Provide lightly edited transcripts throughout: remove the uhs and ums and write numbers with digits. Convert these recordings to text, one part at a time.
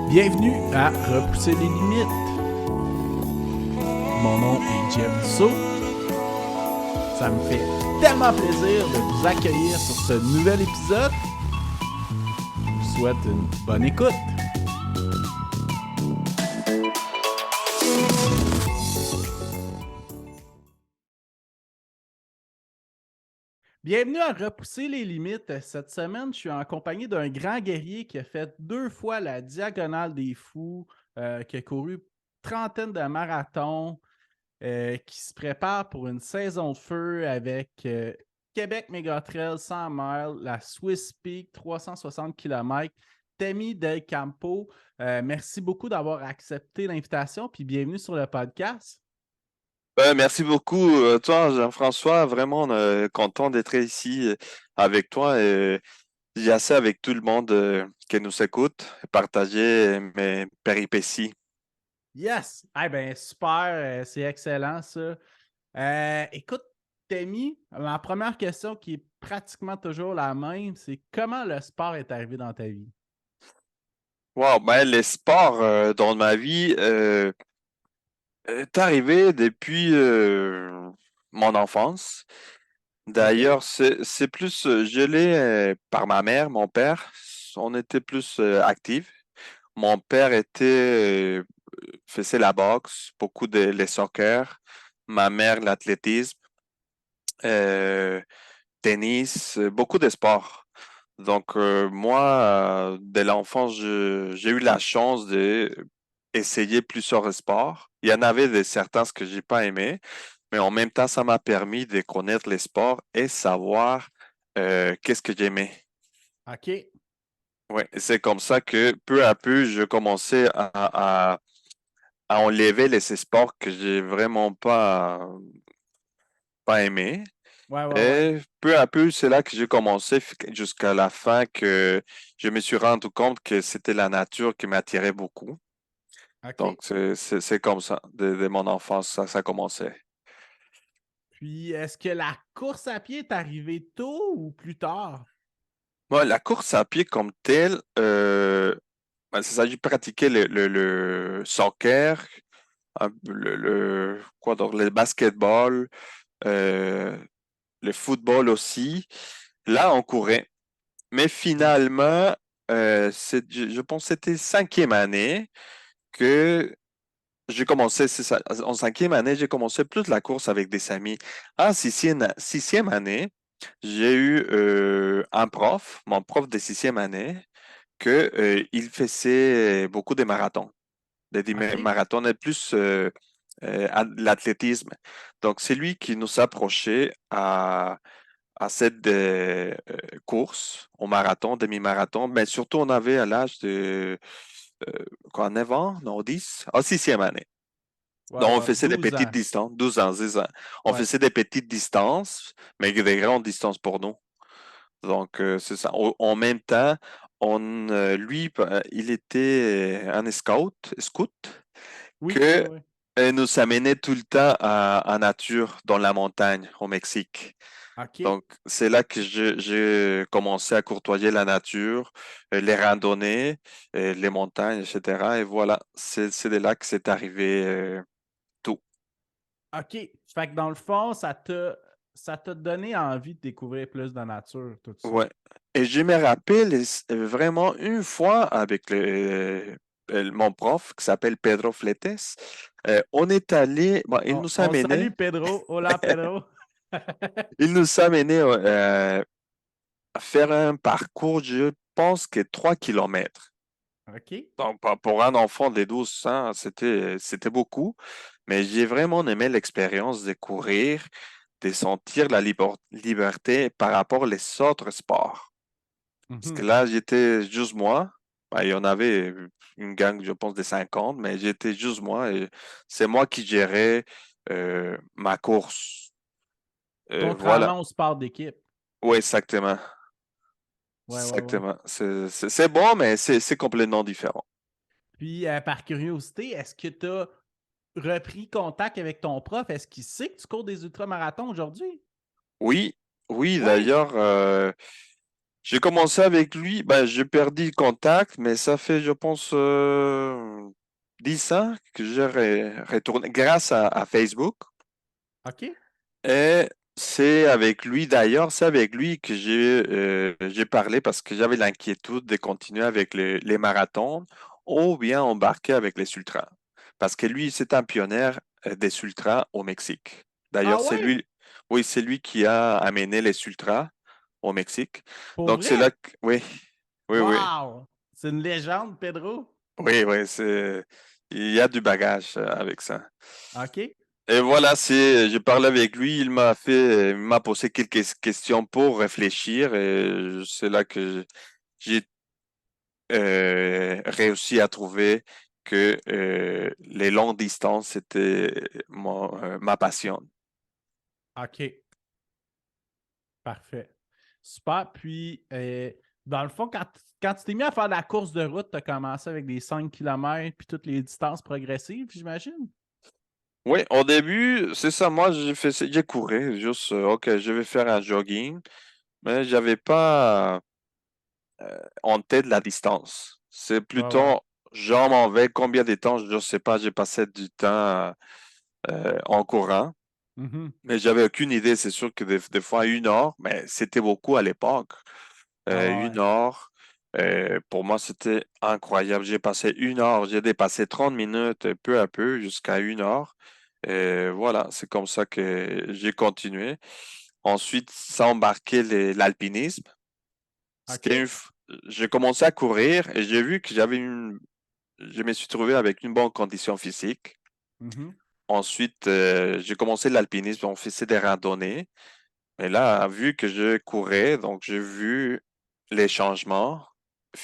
Bienvenue à Repousser les limites. Mon nom est Jeff Dussault. Ça me fait tellement plaisir de vous accueillir sur ce nouvel épisode. Je vous souhaite une bonne écoute. Bienvenue à Repousser les limites. Cette semaine, je suis en compagnie d'un grand guerrier qui a fait 2 fois la Diagonale des Fous, qui a couru trentaine de marathons, qui se prépare pour une saison de feu avec Québec Mégatrail 100 miles, la Swiss Peak 360 km. Temi Del Campo, merci beaucoup d'avoir accepté l'invitation, puis bienvenue sur le podcast. Merci beaucoup, toi, Jean-François. Vraiment, on est content d'être ici avec toi et j'essaie avec tout le monde qui nous écoute, partager mes péripéties. Yes! Eh bien, super, c'est excellent ça. Écoute, Temi, ma première question qui est pratiquement toujours la même, c'est comment le sport est arrivé dans ta vie? Wow, ben, les sports dans ma vie est arrivé depuis mon enfance. OK. D'ailleurs, c'est plus gelé par ma mère, mon père. On était plus actifs. Mon père faisait la boxe, beaucoup de le soccer, ma mère l'athlétisme, euh, tennis, beaucoup de sports. Donc moi, dès l'enfance, j'ai eu la chance de essayer plusieurs sports. Il y en avait certains que j'ai pas aimé, mais en même temps, ça m'a permis de connaître les sports et savoir qu'est-ce que j'aimais. OK. Oui, c'est comme ça que peu à peu, je commençais à enlever les sports que j'ai vraiment pas aimé. Ouais, ouais, ouais. Et peu à peu, c'est là que j'ai commencé jusqu'à la fin que je me suis rendu compte que c'était la nature qui m'attirait beaucoup. Donc, OK. c'est comme ça, de mon enfance, ça commençait. Puis, est-ce que la course à pied est arrivée tôt ou plus tard? Moi, la course à pied comme telle, ben, c'est ça, j'ai pratiqué le soccer, quoi donc, le basketball, euh, le football aussi. Là, on courait. Mais finalement, je pense que c'était cinquième année que j'ai commencé, c'est ça, en cinquième année, j'ai commencé plus la course avec des amis. En sixième année, j'ai eu un prof, mon prof de sixième année, que, il faisait beaucoup de marathons, OK. marathons et plus l'athlétisme. Donc, c'est lui qui nous approchait à cette course au marathon, demi-marathon, mais surtout on avait à l'âge de quoi, 9 ans, non, 10, en sixième année. Ouais, Donc on ouais. faisait des 12 petites ans. distances, 12 ans, 10 ans. On Ouais. faisait des petites distances, mais des grandes distances pour nous. Donc c'est ça. En même temps, lui, il était un scout, Oui, oui, que oui. nous amenait tout le temps en nature, dans la montagne, au Mexique. OK. Donc, c'est là que j'ai commencé à courtoyer la nature, les randonnées, les montagnes, etc. Et voilà, c'est de là que c'est arrivé tout. OK. Fait que dans le fond, ça t'a donné envie de découvrir plus de nature, tout ça. Ouais. Et je me rappelle vraiment une fois avec mon prof qui s'appelle Pedro Fletes, on est allé, bon, On salue Pedro. Hola, Pedro. il nous a amené à faire un parcours, je pense que 3 kilomètres. OK. Donc, pour un enfant de 12 ans, c'était beaucoup, mais j'ai vraiment aimé l'expérience de courir, de sentir la liberté par rapport aux autres sports. Parce que Mhm. là, j'étais juste moi. Ben, il y en avait une gang, je pense, de 50, mais j'étais juste moi et c'est moi qui gérais ma course. Voilà. Contrairement au sport d'équipe. Oui, exactement. Ouais, ouais, ouais. Exactement. C'est bon, mais c'est complètement différent. Puis, par curiosité, est-ce que tu as repris contact avec ton prof? Est-ce qu'il sait que tu cours des ultramarathons aujourd'hui? Oui, oui, Ouais. d'ailleurs. J'ai commencé avec lui, ben, j'ai perdu contact, mais ça fait, je pense, 10 ans que j'ai retourné grâce à Facebook. OK? Et c'est avec lui, d'ailleurs, c'est avec lui que j'ai parlé parce que j'avais l'inquiétude de continuer avec les marathons ou bien embarquer avec les ultras. Parce que lui, c'est un pionnier des ultras au Mexique. Ah D'ailleurs, c'est ouais? lui, oui, c'est lui qui a amené les ultras au Mexique. Pour Donc, c'est là vrai? que, oui, oui, oui, Wow! C'est une légende, Pedro. oui, oui, il y a du bagage avec ça. OK? Et voilà, j'ai parlé avec lui, il m'a posé quelques questions pour réfléchir et c'est là que j'ai réussi à trouver que les longues distances c'était ma passion. OK. Parfait. Super. Puis, dans le fond, quand tu t'es mis à faire de la course de route, tu as commencé avec des 5 km puis toutes les distances progressives, j'imagine? Oui, au début, c'est ça, moi j'ai couru, juste, ok, je vais faire un jogging, mais j'avais pas en tête la distance. C'est Ouais, ouais. plutôt, je m'en vais combien de temps, je ne sais pas, j'ai passé du temps en courant. Mhm. Mais j'avais aucune idée. C'est sûr que des fois, 1 heure, mais c'était beaucoup à l'époque. Ouais, ouais, ouais. 1 heure, pour moi, c'était incroyable. J'ai passé 1 heure, j'ai dépassé 30 minutes peu à peu jusqu'à 1 heure. Et voilà, c'est comme ça que j'ai continué. Ensuite, ça embarquait l'alpinisme. C'était OK. j'ai commencé à courir et j'ai vu que je me suis trouvé avec une bonne condition physique. Mhm. Ensuite, j'ai commencé l'alpinisme, on faisait des randonnées. Mais là, vu que je courais, donc j'ai vu les changements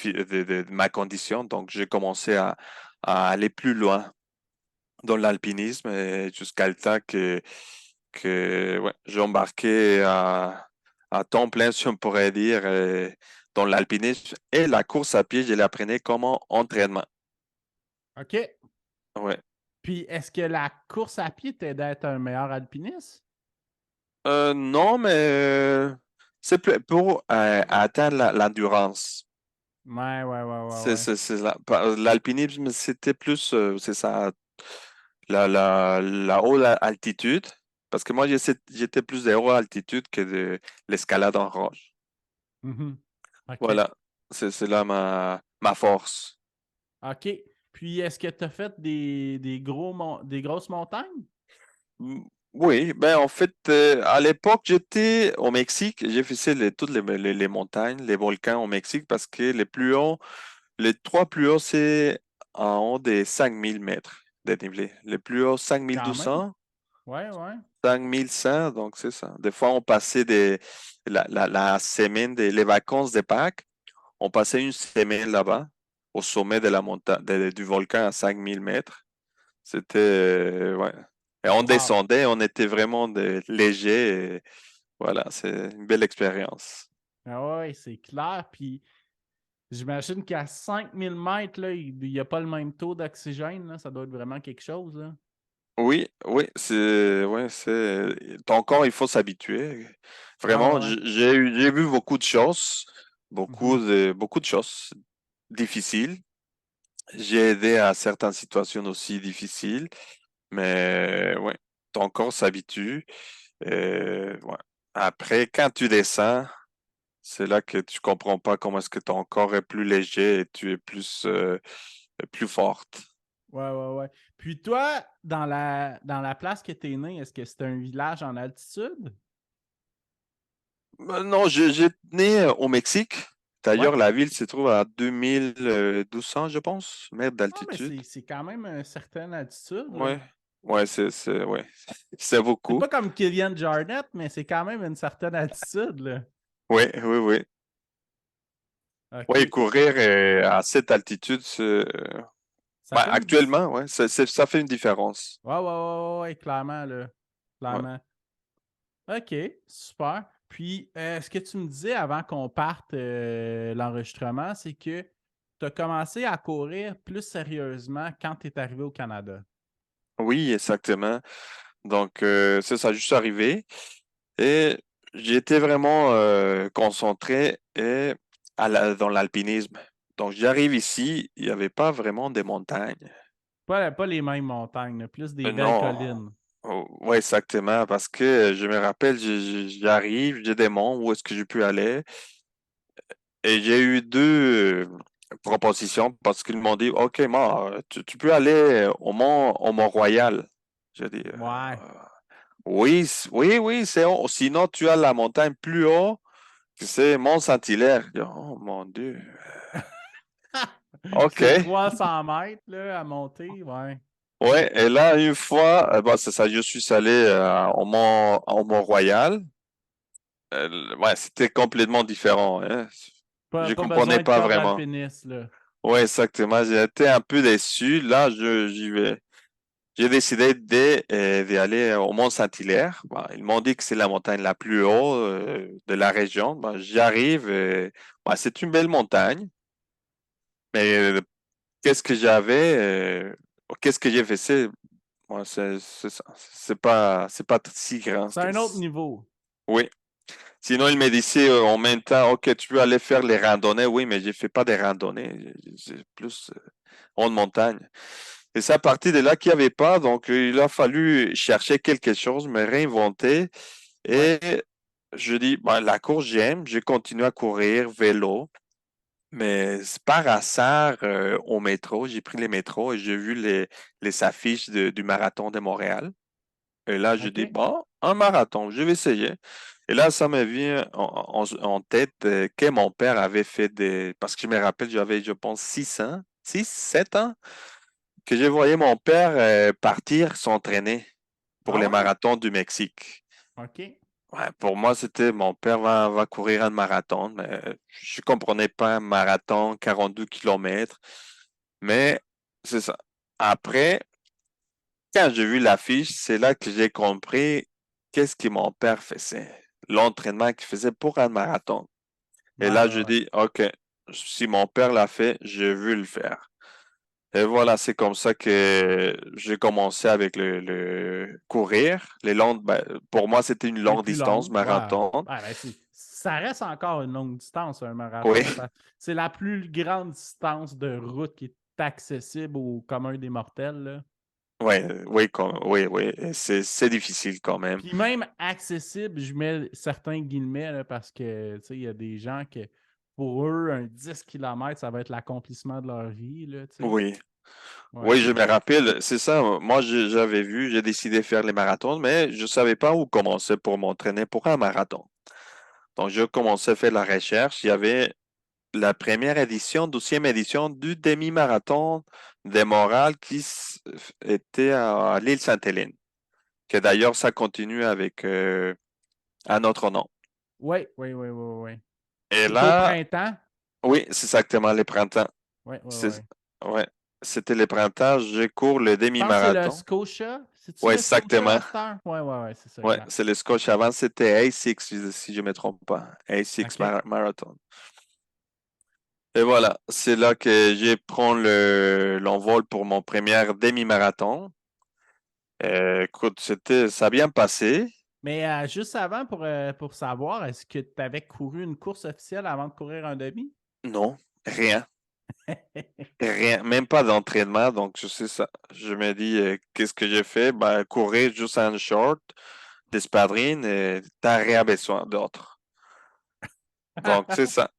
de ma condition, donc j'ai commencé à aller plus loin dans l'alpinisme et jusqu'à le temps que ouais, j'ai embarqué à temps plein, si on pourrait dire, dans l'alpinisme et la course à pied, je l'apprenais comme entraînement. OK. Ouais. Puis, est-ce que la course à pied t'aide à être un meilleur alpiniste? Non, mais c'est pour atteindre l'endurance. Ouais, ouais, ouais, ouais, ouais. L'alpinisme, c'était plus, c'est ça, la haute altitude. Parce que moi, j'étais plus de haute altitude que de l'escalade en roche. Mhm. OK. Voilà, c'est là ma force. OK. Puis, est-ce que tu as fait des grosses montagnes? Mm, Oui, ben en fait, à l'époque, j'étais au Mexique. J'ai fait toutes les montagnes, les volcans au Mexique parce que les trois plus hauts, c'est en haut des 5 000 mètres de dénivelé. Les plus hauts, cinq mille deux Quand même. cents. Ouais, ouais. 5100, donc c'est ça. Des fois, on passait la semaine, les vacances de Pâques, on passait une semaine là-bas, au sommet de la montagne, du volcan à 5000 mètres. C'était, ouais. Et on Wow. descendait, on était vraiment léger. Et voilà, c'est une belle expérience. Ah ouais, c'est clair. Puis, j'imagine qu'à 5000 mètres, là, il n'y a pas le même taux d'oxygène, là. Ça doit être vraiment quelque chose, là. Oui, oui, ouais, ton corps, il faut s'habituer. Ouais, Vraiment, ouais, ouais. j'ai vu beaucoup de choses, Mhm. beaucoup de choses difficiles. J'ai aidé à certaines situations aussi difficiles, mais ouais, ton corps s'habitue. Ouais. Après, quand tu descends, c'est là que tu comprends pas comment est-ce que ton corps est plus léger et tu es plus forte. Ouais, ouais, ouais. Puis toi, dans la place que tu es né, est-ce que c'est un village en altitude? Non, j'ai né au Mexique. Ouais. D'ailleurs, la ville se trouve à 2200, je pense, mètres Ah, mais d'altitude. c'est quand même une certaine altitude, là. Ouais, ouais, ouais, c'est C'est beaucoup. pas comme Kylian Jornet, mais c'est quand même une certaine altitude, là. Oui, oui, oui. Oui, OK. courir à cette altitude, Ça ouais, fait une actuellement, ouais, ça fait une différence. Ouais, ouais, ouais, ouais, ouais, clairement, là. Ouais. Clairement. OK, super. Puis, ce que tu me disais avant qu'on parte l'enregistrement, c'est que tu as commencé à courir plus sérieusement quand tu es arrivé au Canada. Oui, exactement. Donc, ça a juste arrivé. Et j'étais vraiment concentré dans l'alpinisme. Donc, j'arrive ici, il n'y avait pas vraiment des montagnes. Pas les mêmes montagnes, là, plus des belles Non, collines. oui, exactement, parce que je me rappelle, j'arrive, j'ai des monts, où est-ce que je peux aller? Et j'ai eu deux propositions parce qu'ils m'ont dit, OK, moi, tu peux aller au Mont-Royal. J'ai dit, Ouais. oui, oui, oui, c'est haut. Sinon, tu as la montagne plus haut, que c'est Mont-Saint-Hilaire. J'ai dit, oh mon Dieu. OK. C'est 300 mètres là, à monter, ouais. Ouais, et là, une fois, bah, c'est ça, je suis allé au Mont-Royal. Ouais, c'était complètement différent, hein. Je Pas comprenais besoin de pas corde vraiment. d'alpiniste, là. Ouais, exactement. J'ai été un peu déçu. Là, j'y vais. J'ai décidé d'y aller au Mont Saint-Hilaire. Bon, ils m'ont dit que c'est la montagne la plus haute de la région. Bon, j'y arrive. Bon, c'est une belle montagne. Mais qu'est-ce que j'ai fait? Bon, c'est pas si grand. C'est un autre niveau. Oui. Sinon, il me disait en même temps, OK, tu peux aller faire les randonnées. Oui, mais je fais pas des randonnées. C'est plus en montagne. Et c'est à partir de là qu'il n'y avait pas. Donc, il a fallu chercher quelque chose, me réinventer. Ouais. Et je dis, bah, la course, j'aime. Je continue à courir, vélo. Mais c'est par hasard, au métro, j'ai pris les métros et j'ai vu les affiches du marathon de Montréal. Et là, je dis, OK. bon, un marathon, je vais essayer. Et là, ça me vient en tête que mon père avait fait des... Parce que je me rappelle, j'avais, je pense, 6 ans, 6, 7 ans, que je voyais mon père partir s'entraîner pour Ah les ouais? marathons du Mexique. OK. Ouais, pour moi, c'était mon père va courir un marathon, mais je comprenais pas un marathon, 42 kilomètres. Mais c'est ça. Après, quand j'ai vu l'affiche, c'est là que j'ai compris qu'est-ce que mon père faisait. L'entraînement qu'il faisait pour un marathon. Et Ouais, là, ouais, je ouais. dis, OK, si mon père l'a fait, je veux le faire. Et voilà, c'est comme ça que j'ai commencé avec le courir. Ben, pour moi, c'était une Les longue plus distance, longues. Ouais. marathon. Ouais, ben ça reste encore une longue distance, un Oui, marathon. C'est la plus grande distance de route qui est accessible au commun des mortels, là. oui, oui, oui, oui. Et c'est difficile quand même. Puis même accessible, je mets certains guillemets là, parce que tu sais, il y a des gens que pour eux, un 10 km, ça va être l'accomplissement de leur vie, là, tu sais. Oui. Ouais. Oui, je me rappelle, c'est ça. Moi, j'avais vu, j'ai décidé de faire les marathons, mais je savais pas où commencer pour m'entraîner pour un marathon. Donc, je commençais à faire la recherche. Il y avait la première édition, 12e édition du demi-marathon des Morales était à l'île Sainte-Hélène, que d'ailleurs, ça continue avec un autre nom. Oui, oui, oui, oui, oui. Et C'est au là, printemps. oui, c'est exactement les printemps. Oui, oui, C'est, oui. ouais, c'était les printemps. Je cours le Je pense que c'est le demi-marathon. Scotia. C'est-tu Oui, le Scotia exactement. à cette heure? Oui, oui, oui, c'est ça, Ouais, exact. c'est le Scotch. Avant, c'était A6, si je ne me trompe pas. A6 OK. Marathon. Et voilà, c'est là que j'ai pris l'envol pour mon premier demi-marathon. Écoute, ça a bien passé. Mais juste avant, pour savoir, est-ce que tu avais couru une course officielle avant de courir un demi? Non, rien, rien, même pas d'entraînement. Donc, je sais ça. Je me dis, qu'est-ce que j'ai fait? Ben, courir juste en short, d'espadrine, et t'as rien besoin d'autre. Donc, c'est ça.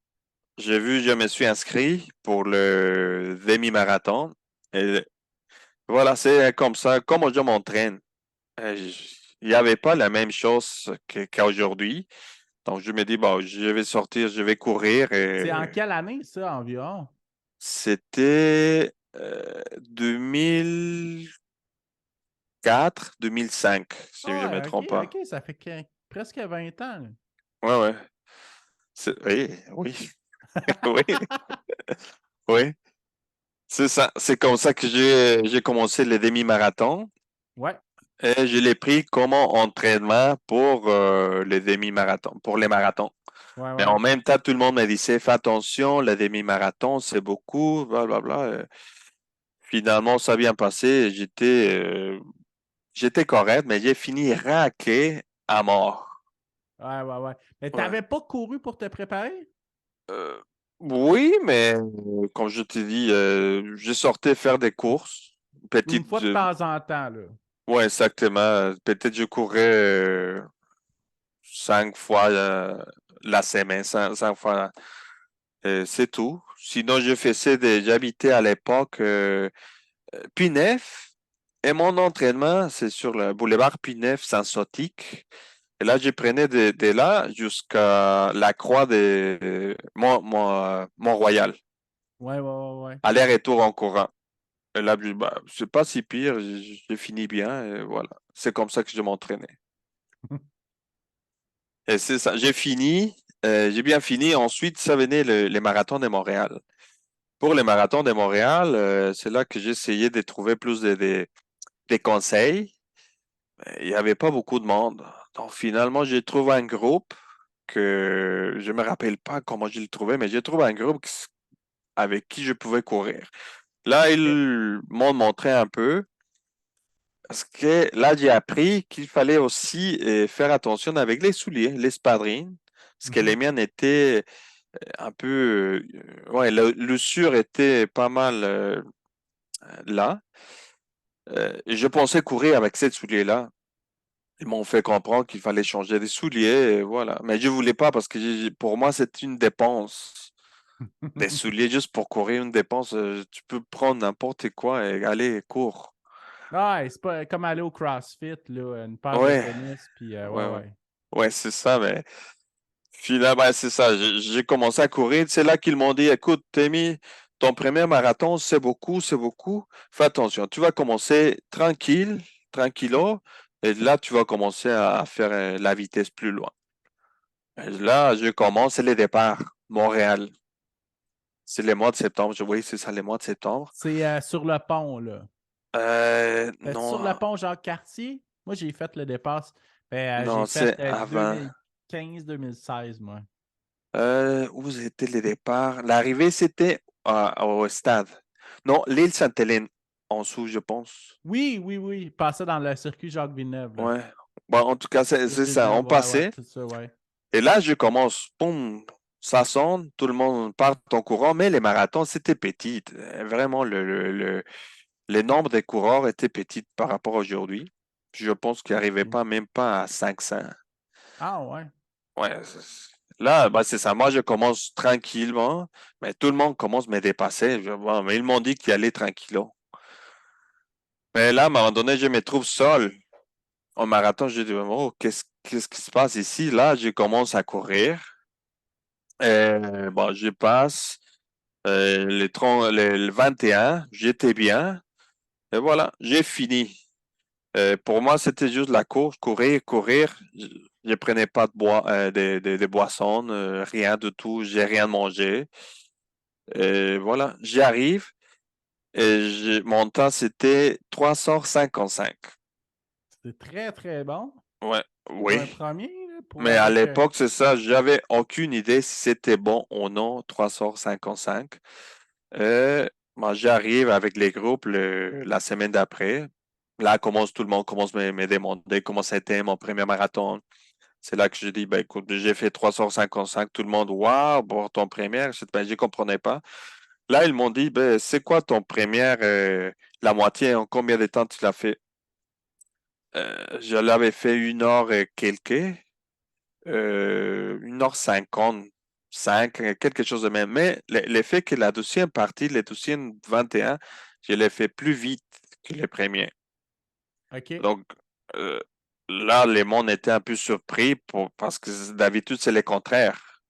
J'ai vu, je me suis inscrit pour le demi-marathon. Et voilà, c'est comme ça, comme je m'entraîne. Il n'y avait pas la même chose qu'aujourd'hui. Donc, je me dis, bon, je vais sortir, je vais courir. C'est en Et quelle année, ça, environ? c'était 2004, 2005, si je ne me Ah ouais, OK, trompe pas. OK, ça fait presque 20 ans, là. Ouais, ouais. Oui, oui, oui, oui. C'est ça. C'est comme ça que j'ai commencé le demi-marathon. Ouais, Et je l'ai pris comme entraînement pour les demi-marathons, pour les marathons. ouais, Mais ouais. en même temps, tout le monde me disait, fais attention, le demi-marathon, c'est beaucoup, blablabla. Finalement, ça a bien passé. J'étais correct, mais j'ai fini raqué à mort. Ouais. Mais Ouais. t'avais pas couru pour te préparer? Euh, oui, mais comme je t'ai dit, je sortais faire des courses. Une Petite, fois de temps en temps, là. ouais, exactement. Peut-être je courais 5 fois la semaine, cinq fois, c'est tout. Sinon, j'habitais à l'époque Pinef et mon entraînement, c'est sur le boulevard Pinef, Saint-Zotique. Et là, je prenais de là jusqu'à la croix de Mont-Royal, Ouais. aller-retour en courant. Et là, bah, c'est pas si pire, j'ai fini bien, et voilà. C'est comme ça que je m'entraînais. Et c'est ça, j'ai bien fini. Ensuite, ça venait les marathons de Montréal. Pour les marathons de Montréal, c'est là que j'ai essayé de trouver plus des conseils. Il n'y avait pas beaucoup de monde. Donc finalement, j'ai trouvé un groupe que je me rappelle pas comment je le trouvais, mais j'ai trouvé un groupe avec qui je pouvais courir. Là, OK. ils m'ont montré un peu, parce que là, j'ai appris qu'il fallait aussi faire attention avec les souliers, les spadrines, parce que les Mhm. miennes étaient un peu... ouais, l'usure était pas mal là. Et je pensais courir avec ces souliers-là. Ils m'ont fait comprendre qu'il fallait changer des souliers, et voilà. Mais je voulais pas parce que pour moi, c'est une dépense. Des souliers juste pour courir, une dépense. Tu peux prendre n'importe quoi et aller, cours. Ouais, c'est pas comme aller au CrossFit, là, une paire de Ouais, tennis, puis ouais, ouais. ouais. Ouais, c'est ça, mais finalement, ben, c'est ça. J'ai commencé à courir. C'est là qu'ils m'ont dit, écoute, Témi, ton premier marathon, c'est beaucoup, c'est beaucoup. Fais attention. Tu vas commencer tranquille, tranquillo, et là, tu vas commencer à faire la vitesse plus loin. Et là, je commence, c'est les départs. Montréal. C'est le mois de septembre. Oui, c'est ça, le mois de septembre. C'est sur le pont, là. Sur le Non, pont Jacques-Cartier? Moi, j'ai fait le départ. J'ai non, fait c'est avant. 2015-2016, moi. Où étaient les départs? L'arrivée, c'était au stade. Non, l'île Sainte-Hélène, en dessous, je pense. Oui. Passait dans le circuit Jacques-Villeneuve, là. Ouais. Bon, en tout cas, c'est ça. On Villeneuve, ouais, passait. tout ça, ouais. Et là, je commence. Boum, ça sonne. Tout le monde part en courant. Mais les marathons, c'était petit. Vraiment, le nombre de coureurs était petit par rapport à aujourd'hui. Je pense qu'il n'arrivait OK. pas même pas à 500. Ah, ouais. Ouais, là, bah, c'est ça. Moi, je commence tranquillement, mais tout le monde commence à me dépasser. Bon, mais ils m'ont dit qu'il allait tranquillement. Mais là, à un moment donné, je me trouve seul au marathon. Je dis, oh, qu'est-ce qui se passe ici? Là, je commence à courir. Et, bon, je passe le 21, j'étais bien. Et voilà, j'ai fini. Pour moi, c'était juste la course, courir. Je prenais pas de de boissons, rien du tout. J'ai rien mangé. Et voilà, j'y arrive. Et mon temps, c'était 3h55. C'est très, très bon. Ouais, Pour un oui. premier, là, pour Mais à avec. l'époque, c'est ça, j'avais aucune idée si c'était bon ou non, 3h55. Moi, j'arrive avec les groupes la semaine d'après. Là, tout le monde commence à me demander comment c'était mon premier marathon. C'est là que je dis, ben écoute, j'ai fait 3h55. Tout le monde, waouh, pour ton premier, ben, je comprenais pas. Là, ils m'ont dit, ben, c'est quoi ton première, la moitié, en combien de temps tu l'as fait? Je l'avais fait 1 heure et quelques, 1h55, quelque chose de même. Mais l'effet que la deuxième partie, les deuxième 21, je l'ai fait plus vite que les premiers. OK. Donc, euh, là, les monde était un peu surpris parce que d'habitude, c'est le contraire.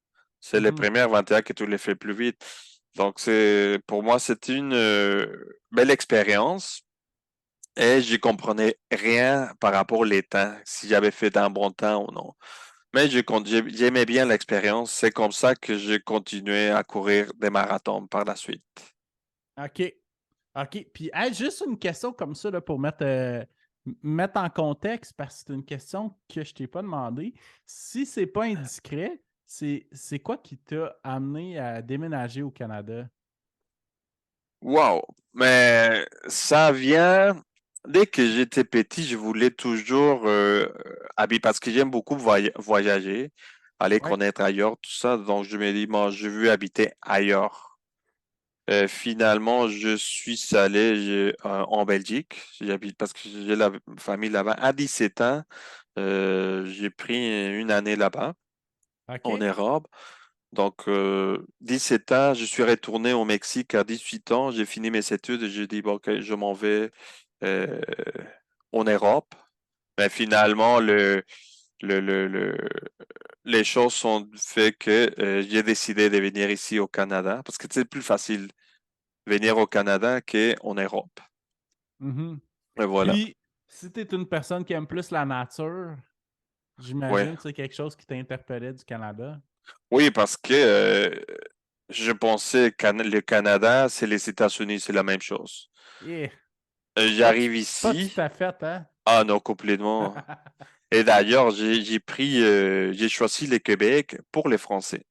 C'est les Mhm. premières 21 que tu les fais plus vite. Donc, pour moi, c'était une belle expérience et je comprenais rien par rapport au temps, si j'avais fait un bon temps ou non. Mais j'aimais bien l'expérience. C'est comme ça que j'ai continué à courir des marathons par la suite. OK. OK. Puis, hey, juste une question comme ça là, pour mettre en contexte, parce que c'est une question que je t'ai pas demandé. Si c'est pas indiscret, c'est quoi qui t'a amené à déménager au Canada? Wow! Mais ça vient. Dès que j'étais petit, je voulais toujours habiter parce que j'aime beaucoup voyager, aller Ouais. connaître ailleurs, tout ça. Donc, je me dis, moi, je veux habiter ailleurs. Finalement, je suis allé en Belgique. J'habite parce que j'ai la famille là-bas. À 17 ans, j'ai pris une année là-bas, en OK. Europe. Donc, 17 ans, je suis retourné au Mexique à 18 ans. J'ai fini mes études et j'ai dit, bon, OK, je m'en vais euh, en Europe. Mais finalement, les choses sont fait que j'ai décidé de venir ici au Canada parce que c'est plus facile venir au Canada qu'en Europe. Mhm. Et voilà. Puis, si tu es une personne qui aime plus la nature, Ouais. j'imagine que c'est quelque chose qui t'interpellait du Canada. Oui, parce que je pensais que le Canada, c'est les États-Unis, c'est la même chose. Eh, pas, J'arrive pas tout ici. à fait, hein? Ah non, complètement. Et d'ailleurs, j'ai choisi le Québec pour les Français.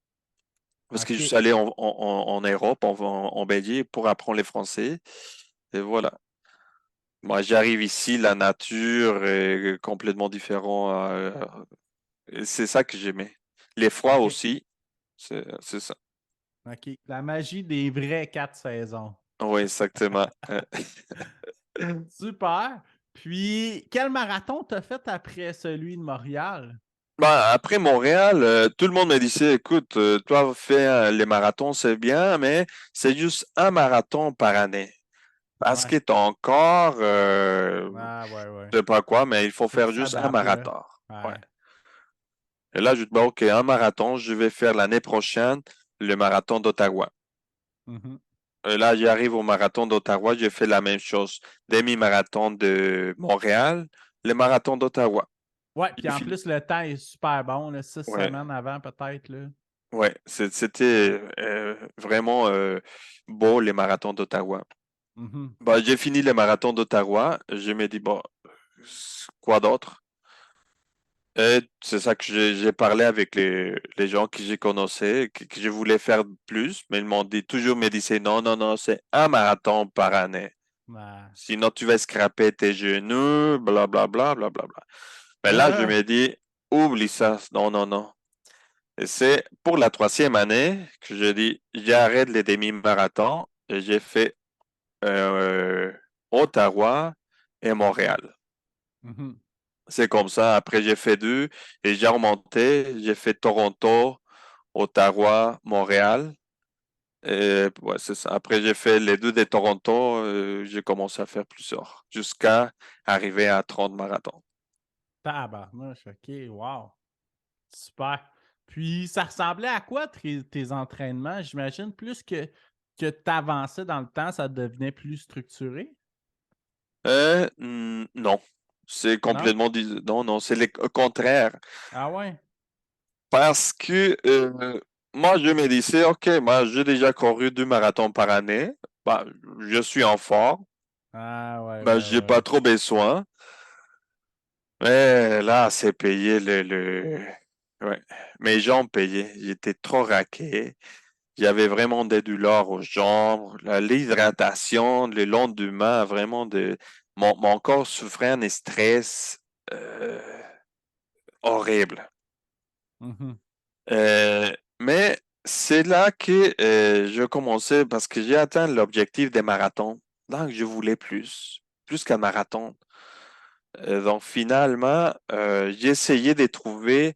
Parce que je OK. suis allé en Europe, en Belgique, pour apprendre les Français. Et voilà. Moi, j'arrive ici, la nature est complètement différente. Et c'est ça que j'aimais. Les froids OK. aussi, c'est ça. OK. La magie des vraies 4 saisons. Oui, exactement. Super. Puis, quel marathon t'as fait après celui de Montréal? Bah, après Montréal, tout le monde me disait, écoute, toi, fais les marathons, c'est bien, mais c'est juste un marathon par année. Parce Ouais. que ton corps, Ah, ouais, ouais. je sais pas quoi, mais il faut Faut qu'il faire juste un s'adapte, là. marathon. Ouais. Ouais. Et là, je dis, bah, OK, un marathon, je vais faire l'année prochaine le marathon d'Ottawa. Mhm. Et là, j'arrive au marathon d'Ottawa, j'ai fait la même chose. Demi-marathon de Montréal, le marathon d'Ottawa. Ouais, puis J'ai en fini. plus, le temps est super bon, là, six Ouais, semaines avant, peut-être, là. ouais, c'était vraiment beau, les marathons d'Ottawa. Mhm. Bah, j'ai fini le marathon d'Ottawa, je me dis, bon, quoi d'autre? Et c'est ça que j'ai parlé avec les gens que j'ai connaissais, que je voulais faire plus, mais ils m'ont dit, toujours me disaient, non, non, non, c'est un marathon par année. Ouais. Sinon, tu vas scraper tes genoux, blablabla, blablabla. Mais là, je me dis, oublie ça, non, non, non. Et c'est pour la troisième année que je dis, j'arrête les demi-marathons et j'ai fait euh, Ottawa et Montréal. Mhm. C'est comme ça. Après, j'ai fait deux et j'ai remonté. J'ai fait Toronto, Ottawa, Montréal. Et ouais, c'est ça. Après, j'ai fait les deux de Toronto. J'ai commencé à faire plusieurs jusqu'à arriver à 30 marathons. Tabarnouche, OK, wow. Super. Puis, ça ressemblait à quoi tes entraînements? J'imagine plus que tu avançais dans le temps, ça devenait plus structuré, Non, c'est non? complètement non, non, c'est le contraire. Ah ouais? Parce que moi, je me disais, OK, moi, j'ai déjà couru 2 marathons par année. Bah, je suis en forme. Ah ouais, Bah, ouais, j'ai pas ouais. trop besoin. Mais là, c'est payé Ouais. Mes jambes payaient. J'étais trop raqué. J'avais vraiment des douleurs aux jambes. L'hydratation, le lendemain, vraiment mon corps souffrait un stress euh, horrible. Mhm. Mais c'est là que je commençais parce que j'ai atteint l'objectif des marathons. Donc, je voulais plus qu'un marathon. Donc, finalement, j'ai essayé de trouver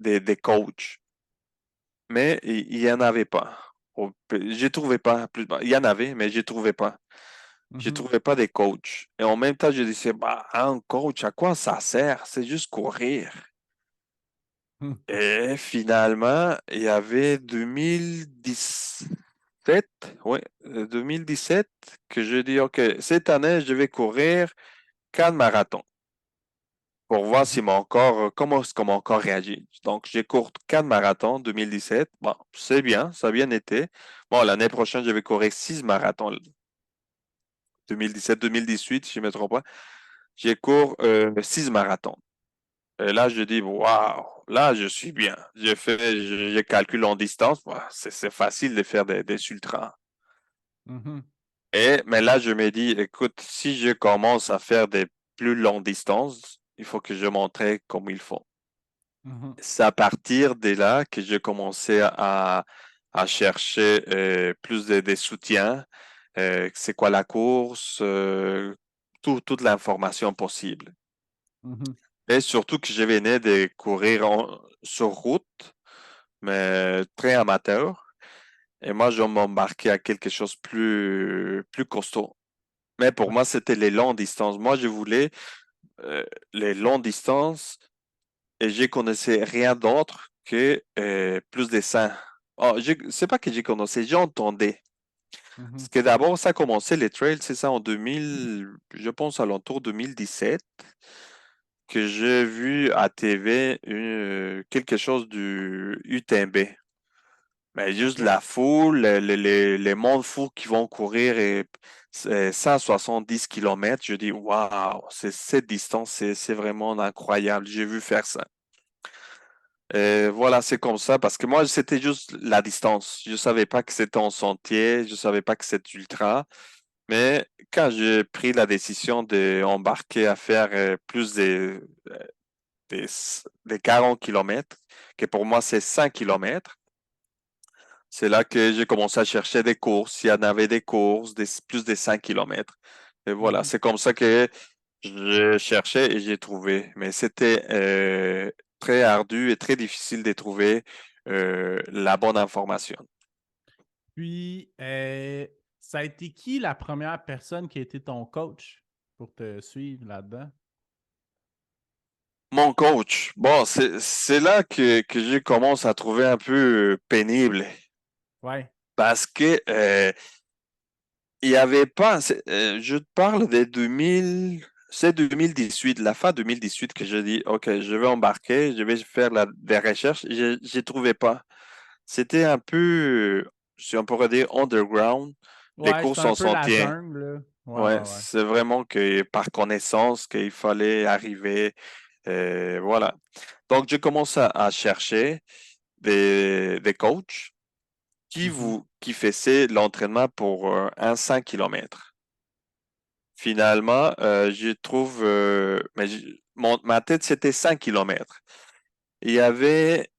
des coachs, mais il n'y en avait pas. Je trouvais pas. Il y en avait, mais je trouvais pas. Je Mhm. trouvais pas des coachs. Et en même temps, je disais, bah, un coach, à quoi ça sert? C'est juste courir. Mhm. Et finalement, il y avait 2017, oui, 2017, que je dis, OK, cette année, je vais courir 4 marathons pour voir si Mhm. mon corps, comment est-ce que mon corps réagit. Donc, j'ai couru 4 marathons 2017. Bon, c'est bien, ça a bien été. Bon, l'année prochaine, je vais courir 6 marathons. 2017-2018, si je ne me trompe pas. J'ai couru 6 marathons. Et là, je dis, waouh, là, je suis bien. Je calcule en distance. Bah, c'est facile de faire des ultras. Mhm. Mais là, je me dis, écoute, si je commence à faire des plus longues distances, il faut que je m'entraîne comme il faut. Mhm, C'est à partir de là que j'ai commencé à chercher plus des soutiens. C'est quoi la course, toute l'information possible. mhm. Et surtout que je venais de courir sur route, mais très amateur. Et moi, je m'embarquais à quelque chose de plus costaud. Mais pour OK. moi, c'était les longues distances. Moi, je voulais les longues distances et je connaissais rien d'autre que plus des seins. Oh, c'est pas que j'ai connaissais, j'entendais. Mhm. Parce que d'abord, ça a commencé, les trails, c'est ça en 2000, je pense à l'entour 2017, que j'ai vu à TV quelque chose du UTMB. Mais juste OK. la foule, les mondes fous qui vont courir et 170 km, je dis, waouh, cette distance, c'est vraiment incroyable. J'ai vu faire ça. Et voilà, c'est comme ça, parce que moi, c'était juste la distance. Je savais pas que c'était en sentier, je savais pas que c'était ultra. Mais quand j'ai pris la décision d'embarquer à faire plus des, des 40 km, que pour moi, c'est 5 km, c'est là que j'ai commencé à chercher des courses. Il y en avait des courses, plus de 5 km. Et voilà, Mhm. c'est comme ça que je cherchais et j'ai trouvé. Mais c'était très ardu et très difficile de trouver la bonne information. Puis, ça a été qui la première personne qui a été ton coach pour te suivre là-dedans? Mon coach, bon, c'est là que je commence à trouver un peu pénible Ouais. parce que il y avait pas, je te parle de 2000, c'est 2018, la fin 2018 que je dis, OK, je vais embarquer, je vais faire des recherches. Je trouvais pas. C'était un peu, si on pourrait dire, underground, les Ouais, c'était courses un en peu la sentier. jungle, là. Ouais, Ouais, ouais, ouais. c'est vraiment que par connaissance qu'il fallait arriver. Voilà. Donc, je commence à chercher des coachs Mhm, qui faisaient l'entraînement pour un 5 km. Finalement, je trouve, ma tête, c'était 5 km. Il y avait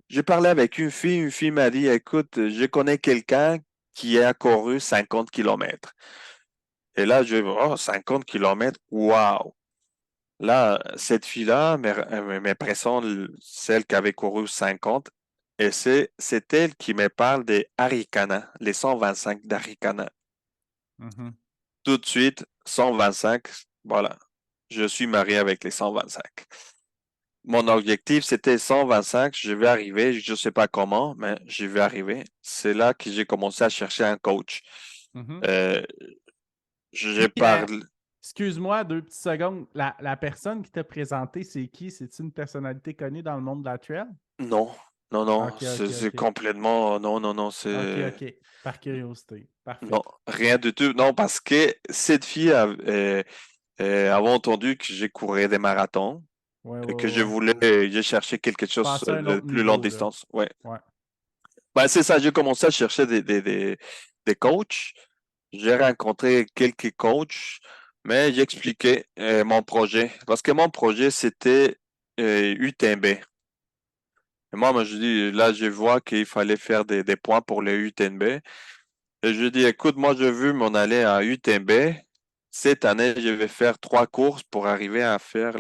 j'ai parlé avec une fille m'a dit, écoute, je connais quelqu'un qui a couru 50 km. Et là, je vais, oh, 50 km, waouh! Là, cette fille-là m'impressionne, celle qui avait couru 50, et c'est elle qui me parle des Haricana, les 125 d'Haricana. mhm. Tout de suite, 125, voilà, je suis marié avec les 125. Mon objectif, c'était 125, je vais arriver, je ne sais pas comment, mais je vais arriver. C'est là que j'ai commencé à chercher un coach. Mhm. Euh, je Puis, parle, excuse-moi, 2 petites secondes. La personne qui t'a présenté, c'est qui? C'est une personnalité connue dans le monde de la trail? non, non, non, OK, OK, c'est OK. complètement, non, non, non, OK, c'est... OK. Par curiosité. Parfait. Non, rien du tout. Non, parce que cette fille avait entendu que j'ai couru des marathons Ouais, et ouais, que je ouais. voulais, j'ai cherché quelque chose Passer à un de autre plus longue niveau, là. distance. Ouais. Ouais. Ben, c'est ça, j'ai commencé à chercher des coachs. J'ai rencontré quelques coachs, mais j'expliquais mon projet. Parce que mon projet, c'était UTMB. Et moi, je dis, là, je vois qu'il fallait faire des points pour les UTMB. Et je dis, écoute, moi, je veux m'en aller à UTMB. Cette année, je vais faire 3 courses pour arriver à faire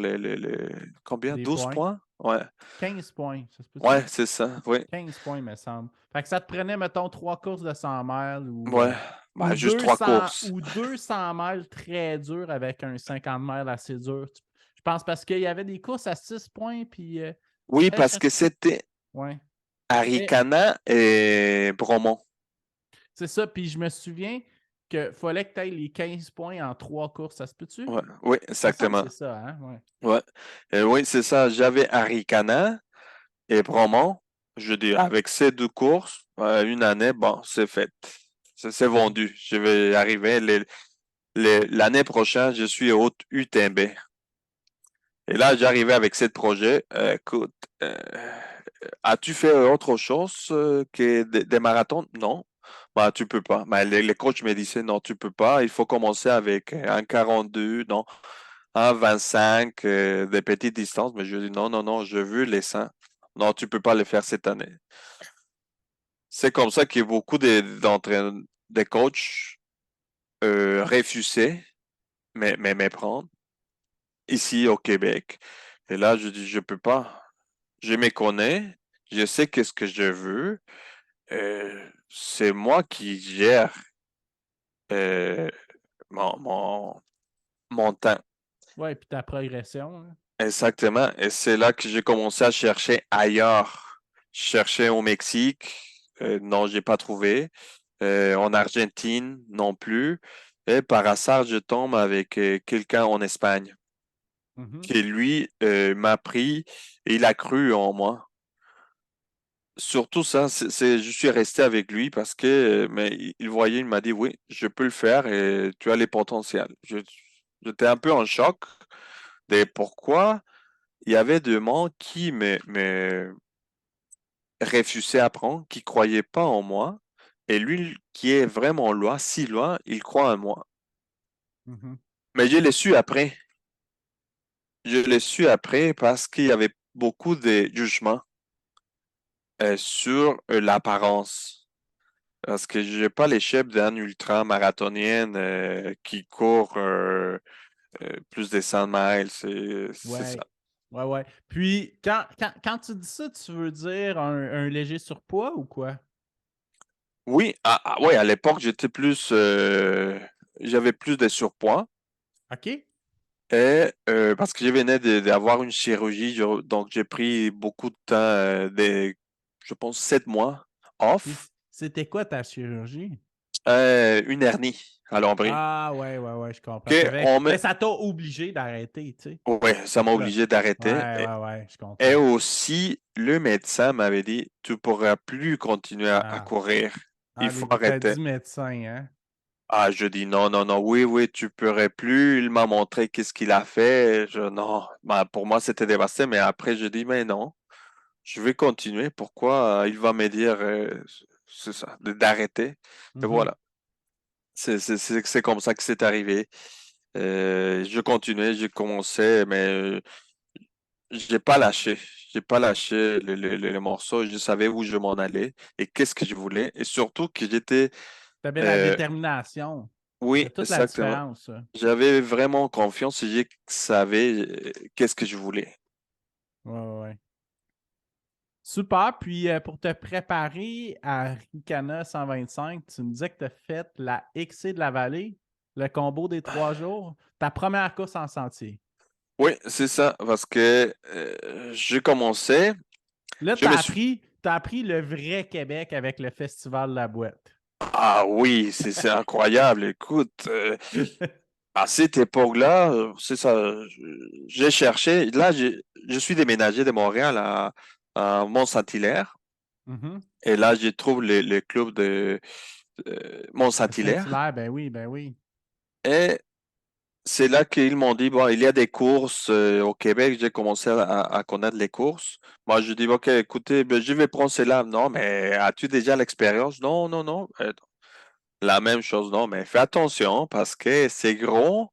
combien? Des 12 points. points? Ouais. 15 points, ça se Ouais, peut-tu? c'est ça. Oui. 15 points, me semble. Fait que ça te prenait, mettons, 3 courses de 100 miles Ouais. ou Ben, juste trois 200, courses. ou 200 miles très dur avec un 50 miles assez dur. Je pense parce qu'il y avait des courses à 6 points, puis Oui, fallait parce que chercher. c'était Ouais. Mais Aricana et Bromont. c'est ça, puis je me souviens qu'il fallait que tu ailles les 15 points en 3 courses. Ça se peut-tu? Ouais. Oui, Me semble que exactement. c'est ça, hein? Ouais. Ouais. Oui, c'est ça. J'avais Aricana et Bromont. Je dis, avec ces 2 courses, une année, bon, c'est fait. C'est Mhm. vendu. Je vais arriver. L'année prochaine, je suis au UTMB. Et là, j'arrivais avec ce projet. Écoute, as-tu fait autre chose que des marathons? Non. bah, tu peux pas. Bah, les coachs me disaient, non, tu peux pas. Il faut commencer avec un 42, non, un 25, des petites distances. Mais je dis, non, non, non, je veux les 100. Non, tu peux pas le faire cette année. C'est comme ça que beaucoup des coachs refusaient me prendre ici au Québec. Et là, je dis, je peux pas. Je me connais, je sais qu'est-ce que je veux. C'est moi qui gère euh, mon, mon, mon temps. Ouais, puis ta progression, là. Exactement. Et c'est là que j'ai commencé à chercher ailleurs. Je cherchais au Mexique, non, j'ai pas trouvé. En Argentine, non plus. Et par hasard, je tombe avec quelqu'un en Espagne Mhm. qui, lui, m'a pris et il a cru en moi. Surtout ça, je suis resté avec lui parce que, mais il voyait, il m'a dit, oui, je peux le faire et tu as les potentiels. J'étais un peu en choc de pourquoi il y avait des gens qui me refusaient à prendre, qui croyaient pas en moi. Et lui, qui est vraiment loin, si loin, il croit en moi. Mhm. Mais je l'ai su après. Je l'ai su après parce qu'il y avait beaucoup de jugements sur l'apparence. Parce que j'ai pas l'échelle d'un ultra-marathonienne qui court plus de 100 miles. C'est ça. Ouais. Ouais, ouais. Puis, quand tu dis ça, tu veux dire un léger surpoids ou quoi? Oui, ouais, à l'époque, j'avais plus de surpoids. OK? Et parce que je venais d'avoir une chirurgie, donc j'ai pris beaucoup de temps, je pense 7 mois Puis, off, c'était quoi ta chirurgie? une hernie à l'ombril. Ah, ouais, ouais, ouais, je comprends. Que on me, Mais ça t'a obligé d'arrêter, tu sais. ouais, ça C'est m'a ça. obligé d'arrêter. Ouais, ouais, ouais, je Et comprends. aussi, le médecin m'avait dit, tu pourras plus continuer à Ah, courir. Il ah les faut arrêter. maudits médecins, hein? Ah, je dis non, non, non, oui, oui, tu pourrais plus. Il m'a montré qu'est-ce qu'il a fait. Non, bah, pour moi, c'était dévasté, mais après, je dis, mais non, je vais continuer. Pourquoi il va me dire, c'est ça, d'arrêter? Et Mhm. voilà, c'est comme ça que c'est arrivé. Je continuais, j'ai commencé, mais j'ai pas lâché. J'ai pas lâché le morceau. Je savais où je m'en allais et qu'est-ce que je voulais. Et surtout que j'étais, T'avais la euh, détermination. Ça oui, fait toute la exactement. différence, ça. J'avais vraiment confiance et je savais qu'est-ce que je voulais. Ouais, ouais, ouais. Super. Puis, pour te préparer à Ricana 125, tu me disais que tu as fait la XC de la vallée, le combo des 3 jours, ta première course en sentier. Oui, c'est ça, parce que je commençais, Là, je me suis... t'as appris le vrai Québec avec le Festival de la boîte. Ah oui, c'est incroyable. Écoute, à cette époque-là, c'est ça, j'ai cherché. Là, je suis déménagé de Montréal à Mont-Saint-Hilaire. Mhm. Et là, je trouve le club de Le Mont-Saint-Hilaire. Saint-Hilaire, ben oui, ben oui. Et c'est là qu'ils m'ont dit, bon, il y a des courses au Québec. J'ai commencé à connaître les courses. Moi, je dis, OK, écoutez, ben, je vais prendre celle-là. Non, mais as-tu déjà l'expérience? Non, non, non. La même chose, non, mais fais attention parce que c'est gros.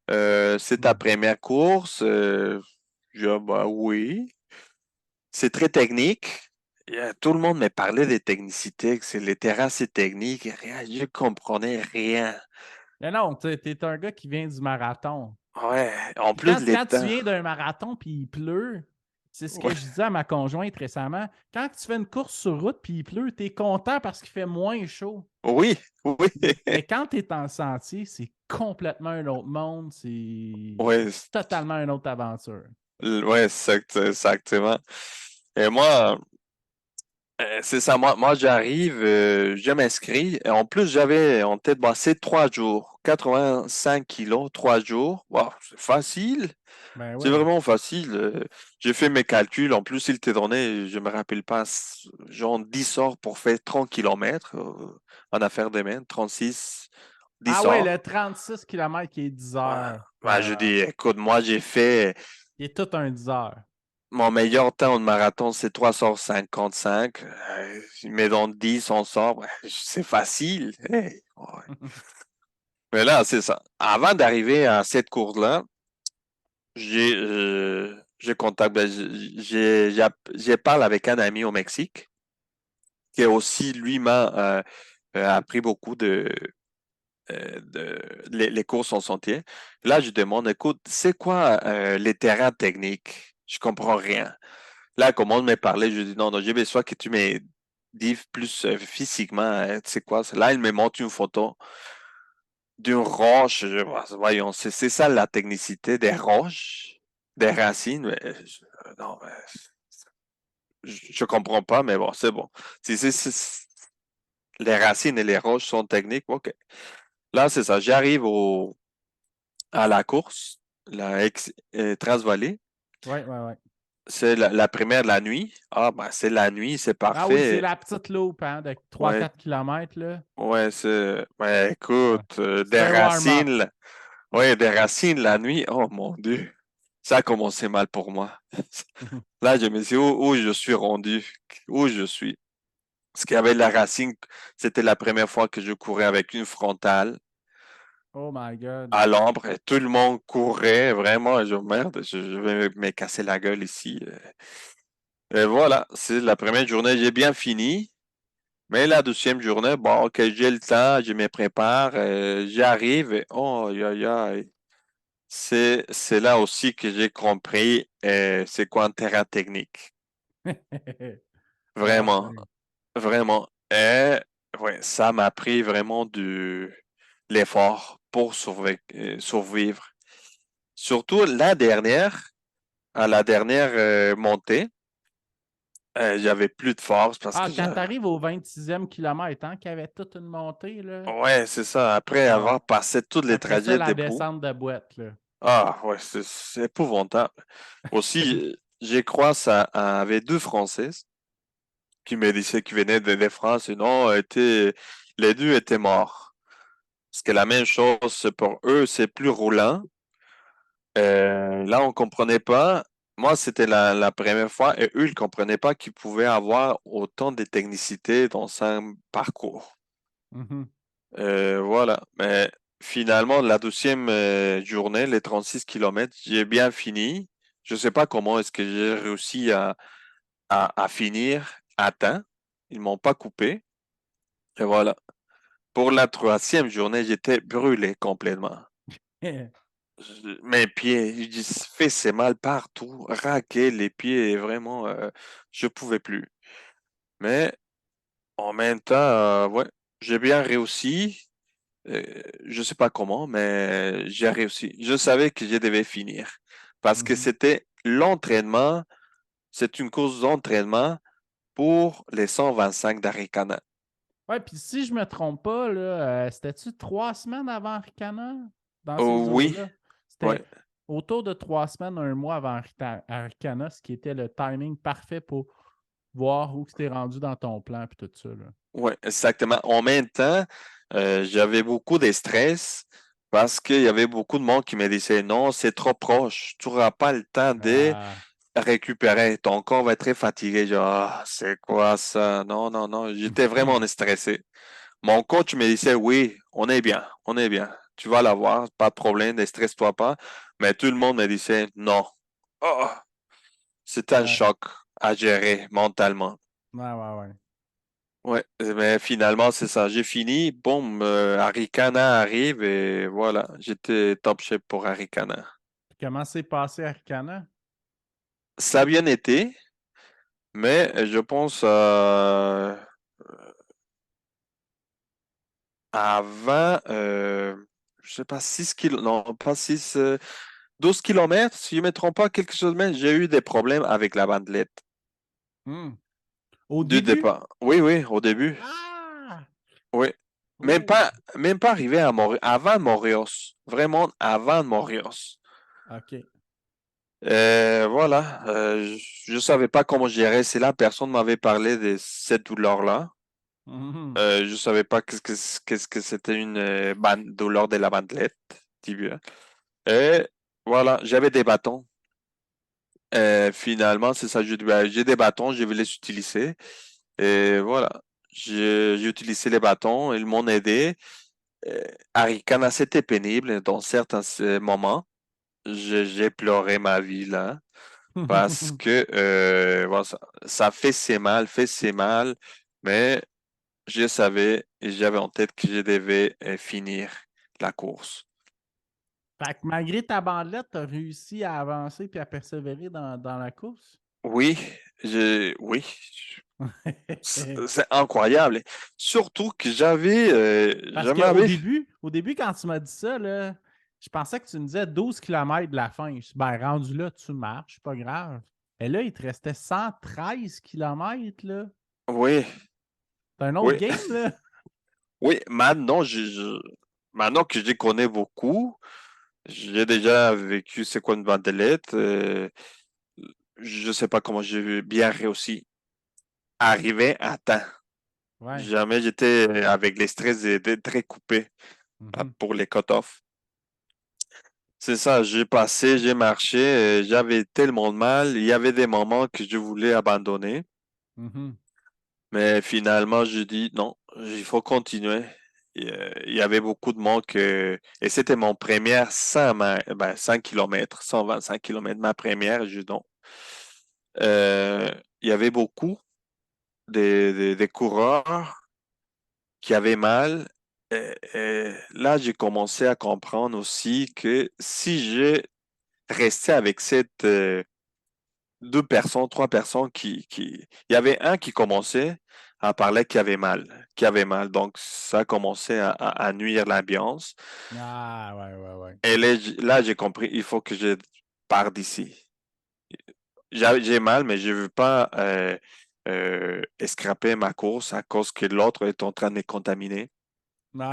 C'est ta Hmm. première course. Je dis, bah, oui. C'est très technique. Tout le monde me parlait des technicités, que les terrains, c'est technique. Rien, je comprenais rien. Mais non, t'es un gars qui vient du marathon. Ouais, en Puis plus, les quand tu temps. viens d'un marathon puis il pleut, c'est ce que Ouais, je disais à ma conjointe récemment. Quand tu fais une course sur route puis il pleut, t'es content parce qu'il fait moins chaud. oui, oui. Mais quand tu es en sentier, c'est complètement un autre monde. C'est Ouais, totalement une autre aventure. ouais, exactement. Et moi, c'est ça. Moi j'arrive, je m'inscris. Et en plus, j'avais en tête, bah, c'est 3 jours. 5 kilos, 3 jours. Wow, c'est facile. Ben C'est oui. vraiment facile. J'ai fait mes calculs. En plus, il t'est donné, je me rappelle pas, genre 10 heures pour faire 30 kilomètres en affaire de main. 36, Ah 10 ouais, le heures. 36 km qui est 10 Ouais. heures. Bah, je dis, écoute, moi, j'ai fait. Il est tout un 10 heures. Mon meilleur temps en marathon, c'est 3h55. Mais dans 10, on sort. C'est facile. Hey, ouais. Mais là, c'est ça. Avant d'arriver à cette course-là, j'ai contact, ben, j'ai parlé avec un ami au Mexique qui aussi, lui, m'a appris beaucoup les courses en sentier. Là, je demande, écoute, c'est quoi les terrains techniques? Je comprends rien. Là, comment on me parlait, je dis non, non, j'ai besoin que tu me dises plus physiquement, c'est quoi? Là, il me montre une photo d'une roche. Voyons, c'est ça la technicité des roches, des racines. Non, mais je comprends pas, mais bon, c'est bon. Si les racines et les roches sont techniques, ok. Là, c'est ça. J'arrive à la course, Transvallée. Ouais, ouais, ouais. C'est la première de la nuit. Ah, ben, c'est la nuit, c'est Ah oui, c'est parfait. la petite loupe, hein, de trois Ouais, quatre kilomètres là. ouais, ouais, Ouais. écoute, C'est des un warm-up. racines, ouais, des racines la nuit. Oh mon Dieu, ça a commencé mal pour moi. Là, je me suis dit, où je suis rendu, où je suis. Parce qu'il y avait la racine, c'était la première fois que je courais avec une frontale Oh my God. à l'ombre et tout le monde courait, vraiment. Merde, je vais me casser la gueule ici. Et voilà, c'est la première journée, j'ai bien fini. Mais la deuxième journée, bon, ok, j'ai le temps, je me prépare, j'arrive et oh, aïe, aïe, aïe. C'est là aussi que j'ai compris c'est quoi un terrain technique. Ah Vraiment, ouais. vraiment. Et ouais, ça m'a pris vraiment l'effort pour survivre. Surtout à la dernière montée, j'avais plus de force parce Ah, que quand tu arrives au 26e kilomètre, hein, qu'il y avait toute une montée, là. ouais, c'est ça. Après Ah, avoir passé tous les après ça, trajets la debout. descente de boîte, là. Ah, ouais, c'est épouvantable. Aussi, j'ai croisé avec deux Françaises qui me disaient qu'ils venaient de France et non, les deux étaient morts. Parce que la même chose pour eux, c'est plus roulant. Là, on comprenait pas. Moi, c'était la première fois et eux, ils comprenaient pas qu'ils pouvaient avoir autant de technicité dans un parcours. Mhm. Voilà. Mais finalement, la deuxième journée, les 36 kilomètres, j'ai bien fini. Je sais pas comment est-ce que j'ai réussi à finir à temps. Ils m'ont pas coupé. Et voilà. Pour la troisième journée, j'étais brûlé complètement. Mes pieds, je dis, fait c'est mal partout, raquer les pieds, vraiment, je pouvais plus. Mais en même temps, ouais, j'ai bien réussi. Je sais pas comment, mais j'ai réussi. Je savais que je devais finir parce que Mhm. c'était l'entraînement, c'est une course d'entraînement pour les 125 d'Arikana. Ouais, puis si je me trompe pas, là, c'était-tu 3 semaines avant Arcana dans Oh, ces oui, eaux-là? ouais, C'était autour de 3 semaines, un mois avant Arcana, ce qui était le timing parfait pour voir où tu t'es rendu dans ton plan et tout ça, là. ouais, exactement. En même temps, j'avais beaucoup de stress parce qu'il y avait beaucoup de monde qui me disait non, c'est trop proche, tu n'auras pas le temps de Ah, récupérer, ton corps va être très fatigué. Genre, ah, c'est quoi ça? Non, non, non, j'étais vraiment stressé. Mon coach me disait, oui, on est bien, on est bien. Tu vas l'avoir, pas de problème, ne stresse-toi pas. Mais tout le monde me disait, non. Oh, c'était un ouais, choc à gérer mentalement. ouais, ouais, ouais. Ouais, mais finalement, c'est ça. J'ai fini. Boum, Arikana arrive et voilà, j'étais top shape pour Arikana. Puis comment s'est passé Arcana? Ça a bien été, mais je pense à 20, je sais pas, 6 kilos, non, pas 6. 12 kilomètres, si je ne me trompe pas, quelque chose de même, j'ai eu des problèmes avec la bandelette Hmm. Au du début? départ. Oui, oui, au début. Ah! Oui. Oh! Même pas arrivé à avant Montréal. Vraiment avant Montréal. OK. Voilà. Je ne savais pas comment gérer. C'est là, personne m'avait parlé de cette douleur-là. Mhm. Je ne savais pas qu'est-ce que c'était une douleur de la bandelette tibia. Et voilà, j'avais des bâtons. Finalement, c'est ça. J'ai des bâtons, je vais les utiliser. Et voilà. J'ai utilisé les bâtons, ils m'ont aidé. Euh, Arikana, c'était pénible dans certains moments. J'ai pleuré ma vie là. Parce que voilà, ça fait ses mal, mais je savais et j'avais en tête que je devais finir la course. Fait que malgré ta bandelette, tu as réussi à avancer puis à persévérer dans la course? Oui, oui, c'est incroyable. Surtout que Parce jamais qu'au avait, début, au début, quand tu m'as dit ça, là, je pensais que tu me disais 12 kilomètres de la fin. Je dis, ben, rendu là, tu marches, c'est pas grave. Et là, il te restait 113 kilomètres, là. oui, C'est un autre oui, game, là. oui. Maintenant, maintenant que je les connais beaucoup, j'ai déjà vécu c'est quoi une bandelette. Je sais pas comment j'ai bien réussi à arriver à temps. Ouais. Jamais j'étais avec les stress et très coupé Mhm, pour les cut-offs. C'est ça, j'ai passé, j'ai marché, j'avais tellement de mal. Il y avait des moments que je voulais abandonner, mhm. mais finalement, je dis non, il faut continuer. Il y avait beaucoup de monde et c'était mon première 100 km, 125 km, ma première, je dis non. Il y avait beaucoup des coureurs qui avaient mal. Et là, j'ai commencé à comprendre aussi que si je restais avec cette deux personnes, trois personnes il y avait un qui commençait à parler qui avait mal. Donc, ça a commencé à nuire l'ambiance. Ah, ouais, ouais, ouais. Et là, j'ai compris, il faut que je parte d'ici. J'ai mal, mais je ne veux pas escraper ma course à cause que l'autre est en train de contaminer.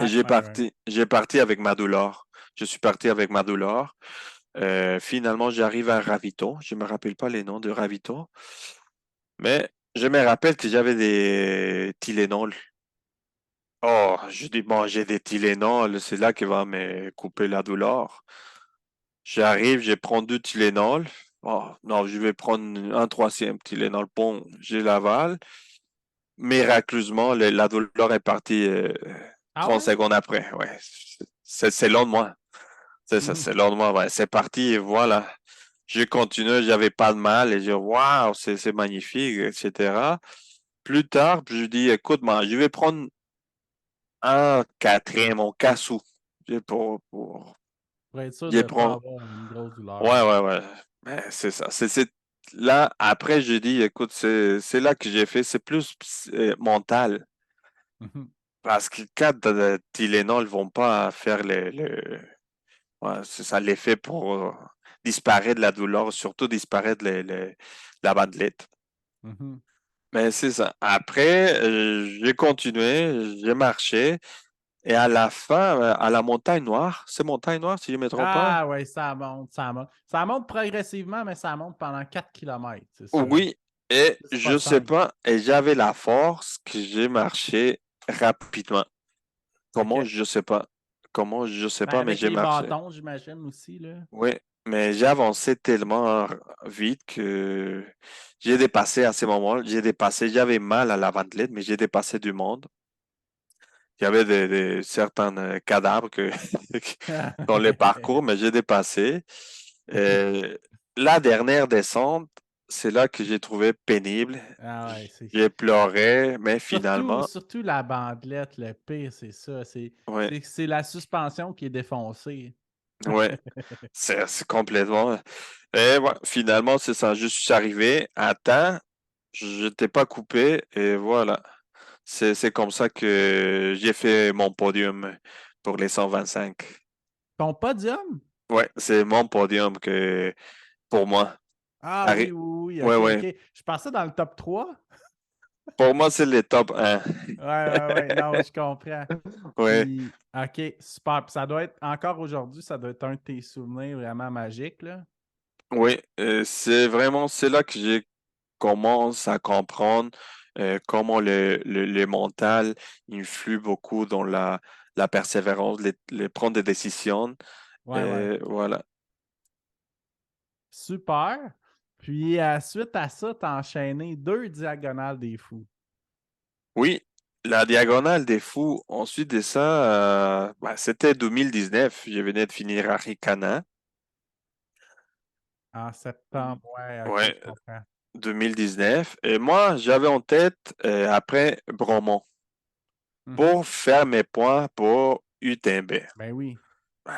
Et Ouais, ouais, ouais. j'ai parti avec ma douleur. Je suis parti avec ma douleur. Finalement, j'arrive à Ravito. Je me rappelle pas les noms de Ravito, mais je me rappelle que j'avais des Tylenol. Oh, je dis, bon, j'ai des Tylenol, c'est là qui va me couper la douleur. J'arrive, je prends deux Tylenol. Oh, non, je vais prendre un troisième Tylenol. Bon, j'ai l'aval. Miraculeusement, la douleur est partie Ah 30 ouais? secondes après. Ouais, c'est long de moi. C'est ça, c'est long de moi. Ouais, c'est parti et voilà. Je continue, j'avais pas de mal et je dis, waouh, c'est magnifique, etc. Plus tard, je dis, écoute, moi, je vais prendre un quatrième, mon cassou. Pour, Pour être sûr je de ne pas prends, avoir une grosse douleur. ouais, ouais, ouais. Mais c'est ça. Là, après, je dis, écoute, c'est là que j'ai fait, c'est plus mental. Mhm, Parce que quand de Tylenol vont pas faire ouais, c'est ça l'effet pour disparaître la douleur, surtout disparaître la bandelette. mhm. Mais c'est ça. Après, j'ai continué, j'ai marché. Et à la fin, à la montagne noire, c'est montagne noire si je ne me trompe pas. Ah ouais, ça monte, ça monte. Ça monte progressivement, mais ça monte pendant 4 kilomètres, c'est ça. Oui, et C'est pas je sais simple. pas, et j'avais la force que j'ai marché rapidement. Comment, OK. je sais pas. Comment, je sais Ben, pas, mais avec j'ai les marché. bâtons, j'imagine aussi, là. Oui, mais j'ai avancé tellement vite que j'ai dépassé à ce moment, j'ai dépassé, j'avais mal à la ventelette, mais j'ai dépassé du monde. Il y avait certains cadavres dans les parcours, mais j'ai dépassé. Euh, la dernière descente, c'est là que j'ai trouvé pénible. Ah ouais, c'est. J'ai pleuré, mais Surtout, finalement, surtout la bandelette, le pire, c'est ça. ouais, C'est la suspension qui est défoncée. ouais, c'est complètement. Et ouais, finalement, c'est ça. Je suis arrivé à temps, je n'étais pas coupé, et voilà. C'est comme ça que j'ai fait mon podium pour les 125. Ton podium? Ouais, c'est mon podium que pour moi. Ah oui, Arri- oui, oui, Ouais, OK, ouais. OK. Je passais dans le top 3. Pour moi, c'est le top 1. Ouais, ouais, ouais. Non, je comprends. Ouais, Puis, OK, super. Puis ça doit être, encore aujourd'hui, ça doit être un de tes souvenirs vraiment magiques, là. oui, c'est là que j'ai commence à comprendre comment le mental influe beaucoup dans la persévérance, prendre des décisions. Ouais, ouais. Voilà. Super. Puis, suite à ça, tu as enchaîné 2 diagonales des fous. Oui, la diagonale des fous. Ensuite de ça, c'était 2019. Je venais de finir Arikana. En septembre, ouais, ok, Ouais, je comprends. 2019. Et moi, j'avais en tête après Bromont Mhm. pour faire mes points pour UTMB. Ben oui.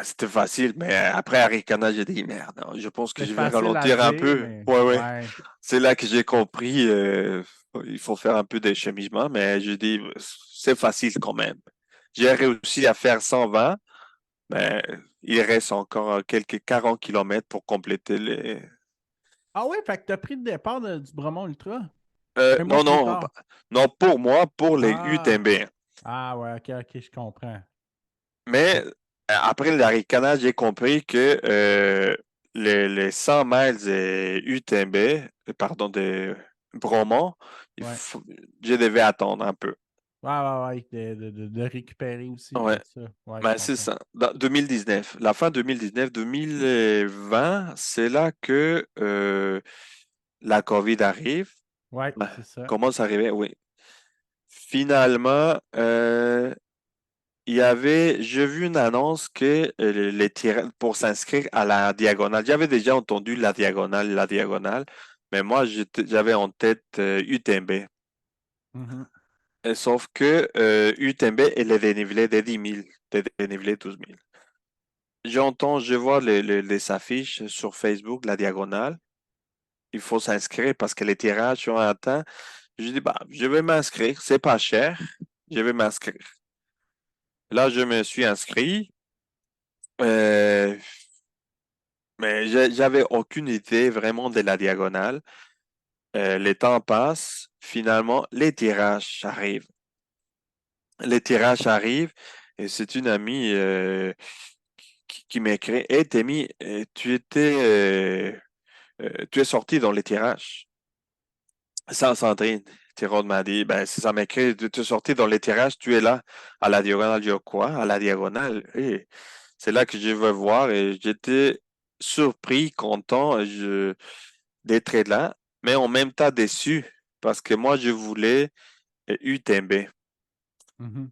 C'était facile, mais après Arikana, j'ai dit merde, non, je pense que C'est je vais facile à ralentir un dire, peu. mais Ouais, ouais. ouais. C'est là que j'ai compris, il faut faire un peu de cheminement, mais je dis, c'est facile quand même. J'ai réussi à faire 120, mais il reste encore quelques 40 kilomètres pour compléter les. Ah ouais, fait que t'as pris le départ du Bromont Ultra un mois Non, plus non, tard. non, pour moi, pour les Ah, UTMB. ah ouais, ok, ok, je comprends. Mais après l'Arikana, j'ai compris que les 100 miles de UTMB, pardon, de Bromont, Ouais. je devais attendre un peu. Ouais, ouais, ouais, de récupérer aussi, puis Ouais, tout ça. Ouais, je ben, c'est comprends. ça. Dans 2019, la fin 2019, 2020, c'est là que la COVID arrive. Ouais, Ben, c'est ça. commence à arriver, oui. Finalement, j'ai vu une annonce que pour s'inscrire à la diagonale, j'avais déjà entendu la diagonale, mais moi, j'avais en tête UTMB. Mhm. Sauf que UTMB, elle est dénivelée de 10 000, de dénivelé 12 000. Je vois les affiches sur Facebook, la diagonale. Il faut s'inscrire parce que les tirages sont atteints. Je dis, bah, je vais m'inscrire, c'est pas cher, je vais m'inscrire. Là, je me suis inscrit. Euh, Mais j'avais aucune idée vraiment de la diagonale. Les temps passent. Finalement, les tirages arrivent. Les tirages arrivent et c'est une amie qui m'écrit: Hey, Temi, tu es sorti dans les tirages. Ça, Sandrine, Tyrone m'a dit: Ben, si ça m'écrit, tu es sorti dans les tirages, tu es là, à la diagonale. Je dis: Quoi? À la diagonale? Et c'est là que je veux voir et j'étais surpris, content. D'être là, mais en même temps déçu parce que moi, je voulais UTMB. Mhm.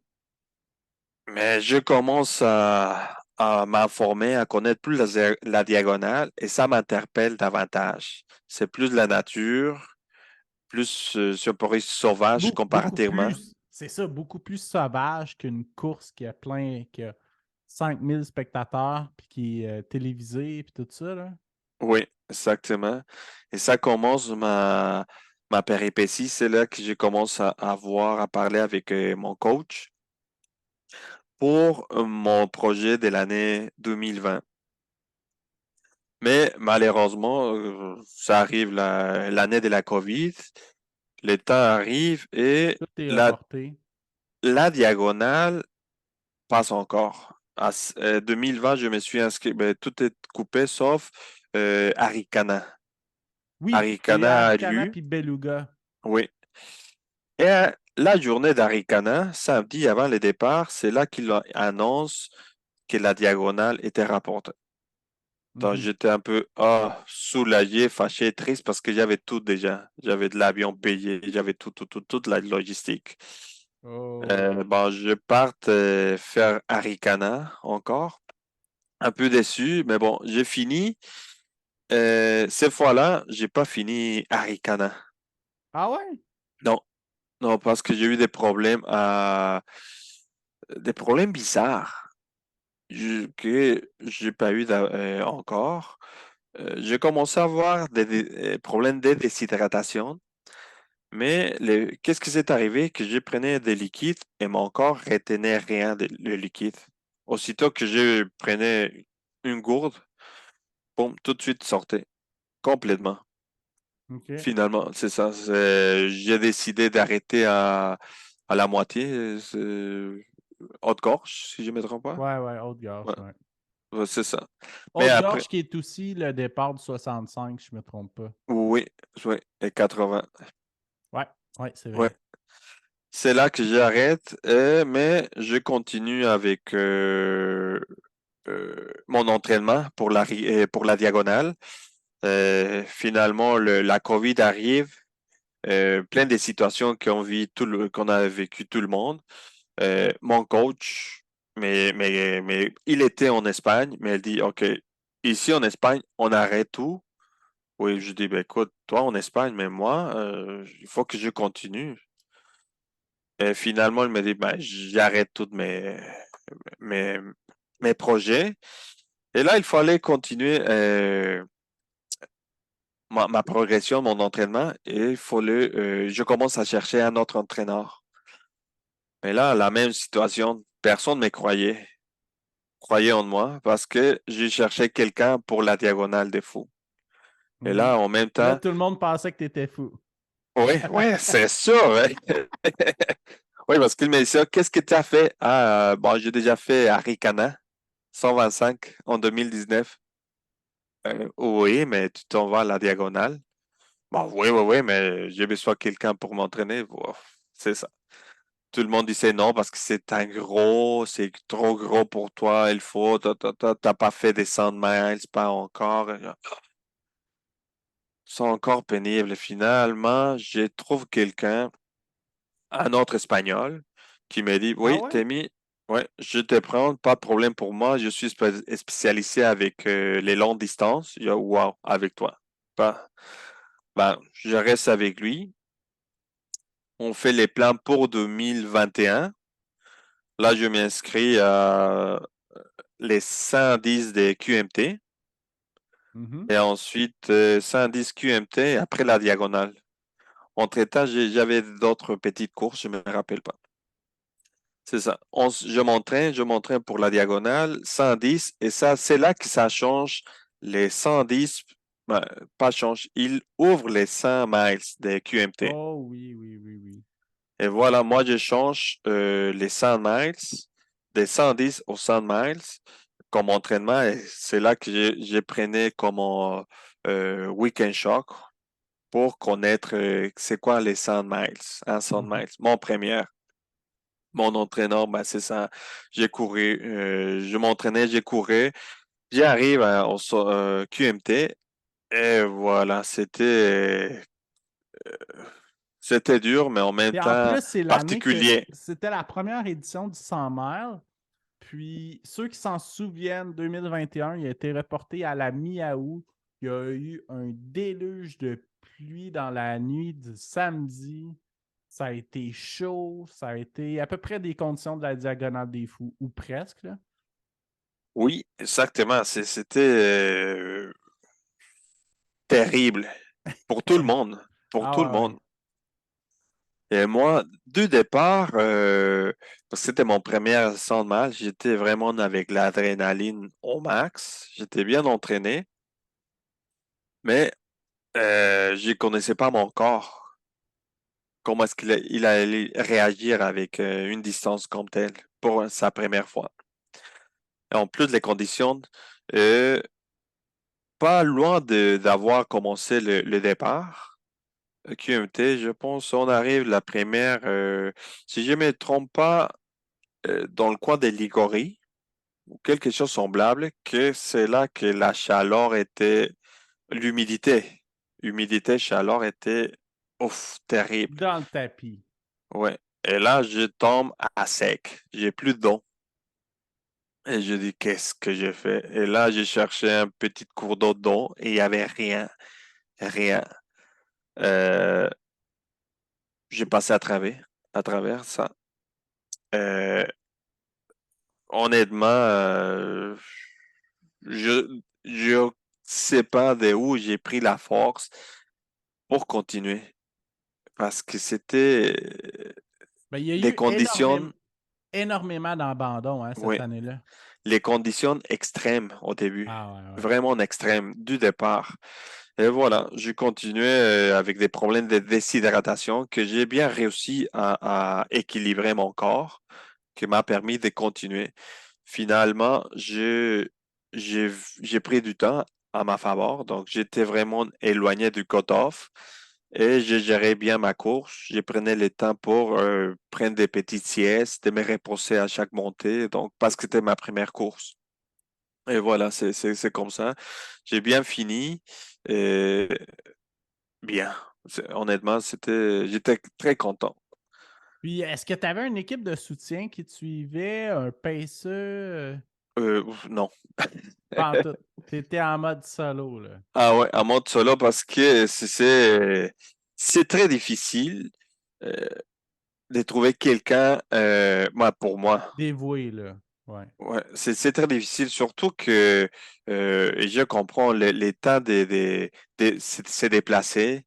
Mais je commence à m'informer, à connaître plus la diagonale et ça m'interpelle davantage. C'est plus de la nature, plus, si on pourrait, sauvage Beaucoup comparativement. plus, c'est ça, beaucoup plus sauvage qu'une course qui a 5000 spectateurs, puis qui est télévisée, puis tout ça, là. Oui, exactement. Et ça commence ma péripétie. C'est là que je commence à voir, à parler avec mon coach pour mon projet de l'année 2020. Mais malheureusement, ça arrive l'année de la COVID, le temps arrive et Tout est la, reporté. la diagonale passe encore. 2020, je me suis inscrit, ben, tout est coupé sauf Arikana. Oui, c'est Arikana a Arikana lieu, puis Beluga. oui. Et la journée d'Arikana, samedi avant le départ, c'est là qu'il annonce que la diagonale était rapportée. Donc, Mhm. j'étais un peu soulagé, fâché, triste parce que j'avais tout déjà. J'avais de l'avion payé, j'avais toute la logistique. Oh. Bon, je parte faire Arikana encore. Un peu déçu, mais bon, j'ai fini. Cette fois-là, j'ai pas fini Arikana. Ah ouais? Non, non, parce que j'ai eu des problèmes bizarres que j'ai pas eu encore. J'ai commencé à avoir des problèmes de déshydratation, mais qu'est-ce qui s'est arrivé? Que je prenais des liquides et mon corps retenait rien de le liquide. Aussitôt que je prenais une gourde, boum, tout de suite sortait complètement. OK. Finalement, c'est ça. J'ai décidé d'arrêter à la moitié, haute gorge, si je ne me trompe pas. Ouais, ouais, Haute-Gorge, Ouais, ouais. ouais, c'est ça. Mais après, Haute-Gorge qui est aussi le départ du 65, je me trompe pas. oui, oui, et 80. Ouais, ouais, c'est Ouais. vrai. C'est là que j'arrête, mais je continue avec mon entraînement pour la diagonale. Finalement, la COVID arrive, plein de situations qu'on a vécu tout le monde. Mon coach, mais il était en Espagne, mais elle dit, OK, ici en Espagne, on arrête tout. Oui, je dis, ben écoute, toi en Espagne, mais moi, il faut que je continue. Et finalement, il me dit, ben, j'arrête tous mes, mes projets. Et là, il fallait continuer ma progression, mon entraînement, et je commence à chercher un autre entraîneur. Mais là, la même situation, personne ne me croyait en moi, parce que je cherchais quelqu'un pour la diagonale des fous. Et Mhm. là, en même Là, temps, tout le monde pensait que tu étais fou. oui, oui, c'est sûr. Ouais. Oui, parce qu'il me dit ça, qu'est-ce que tu as fait? Ah, bon, j'ai déjà fait Arikana 125 en 2019. Oui, mais tu t'en vas à la diagonale. Bon, oui, oui, oui, mais j'ai besoin de quelqu'un pour m'entraîner. Bon, c'est ça. Tout le monde disait non parce que c'est trop gros pour toi, il faut, t'as pas fait des 100 miles, pas encore. C'est encore pénible. Finalement, je trouve quelqu'un, un autre Espagnol, qui m'a dit, Ah oui, ouais? Témi, ouais, je te prends, pas de problème pour moi, je suis spécialisé avec les longues distances. Wow, avec toi. Bah, ben, je reste avec lui. On fait les plans pour 2021. Là, je m'inscris à les 110 des QMT Mhm. et ensuite 110 QMT après la diagonale. Entre-temps, j'avais d'autres petites courses, je me rappelle pas. C'est ça. Je m'entraîne pour la diagonale, 110, et ça, c'est là que ça change les 110, ben, pas change, il ouvre les 100 miles des QMT. Oh oui, oui, oui, oui. Et voilà, moi, je change les 100 miles, des 110 aux 100 miles comme entraînement. Et c'est là que je prenais comme week-end shock pour connaître c'est quoi les 100 miles, un 100 Mhm. miles. Mon premier, mon entraîneur, ben, c'est ça. J'ai couru, je m'entraînais, j'ai couru. J'arrive au QMT et voilà, c'était dur, mais en même Puis en temps plus, c'est l'année que particulier. c'était la première édition du 100 miles. Puis ceux qui s'en souviennent, 2021, il a été reporté à la mi-août. Il y a eu un déluge de pluie dans la nuit du samedi. Ça a été chaud. Ça a été à peu près des conditions de la diagonale des fous, ou presque, là. Oui, exactement. C'était terrible pour tout le monde, pour tout le Ah ouais, ouais. monde. Et moi, du départ, parce que c'était mon premier 100 mal, j'étais vraiment avec l'adrénaline au max. J'étais bien entraîné, mais je connaissais pas mon corps. Comment est-ce il allait réagir avec une distance comme telle pour sa première fois. Et en plus, les conditions, euh, pas loin d'avoir commencé le départ. QMT, je pense, on arrive la première, si je ne me trompe pas, dans le coin des Ligories ou quelque chose de semblable, que c'est là que la chaleur était, l'humidité, chaleur était, ouf, terrible. Dans le tapis. Ouais. Et là, je tombe à sec. J'ai plus d'eau. Et je dis, qu'est-ce que j'ai fait? Et là, j'ai cherché un petit cours d'eau et il n'y avait rien, rien. Euh, j'ai passé à travers ça. Euh, honnêtement, je sais pas de où j'ai pris la force pour continuer parce que c'était Ben, il y a des eu conditions, énormément d'abandon, hein, oui, cette année-là. les conditions extrêmes au début, Ah ouais, ouais. vraiment extrêmes du départ. Et voilà, j'ai continué avec des problèmes de déshydratation que j'ai bien réussi à équilibrer mon corps, qui m'a permis de continuer. Finalement, j'ai, j'ai pris du temps à ma faveur, donc j'étais vraiment éloigné du cut-off et je gérais bien ma course. Je prenais le temps pour prendre des petites siestes, de me reposer à chaque montée, donc parce que c'était ma première course. Et voilà, c'est comme ça. J'ai bien fini. Et bien. Honnêtement, j'étais très content. Puis, est-ce que tu avais une équipe de soutien qui te suivait, un pacer? Non. Pas en tout. Tu étais en mode solo, là. Ah ouais, en mode solo parce que c'est très difficile euh, de trouver quelqu'un, pour moi. Dévoué, là. Ouais. Ouais, c'est très difficile, surtout que et je comprends l'état se déplacer.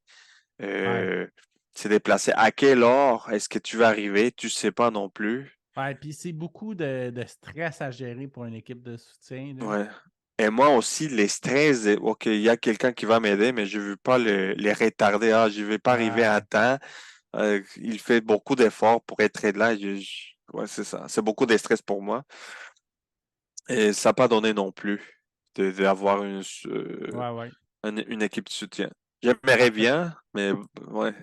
Ouais. Euh, Se déplacer. À quelle heure est-ce que tu vas arriver? Tu sais pas non plus. Ouais, puis c'est beaucoup de stress à gérer pour une équipe de soutien, là. Ouais. Et moi aussi, les stress, OK, il y a quelqu'un qui va m'aider, mais je ne veux pas les retarder. Ah, je ne vais pas arriver à Ouais. temps. Il fait beaucoup d'efforts pour être là. Ouais, c'est ça. C'est beaucoup de stress pour moi. Et ça n'a pas donné non plus d'avoir Ouais, ouais. une équipe de soutien. J'aimerais Ah, bien, mais ouais.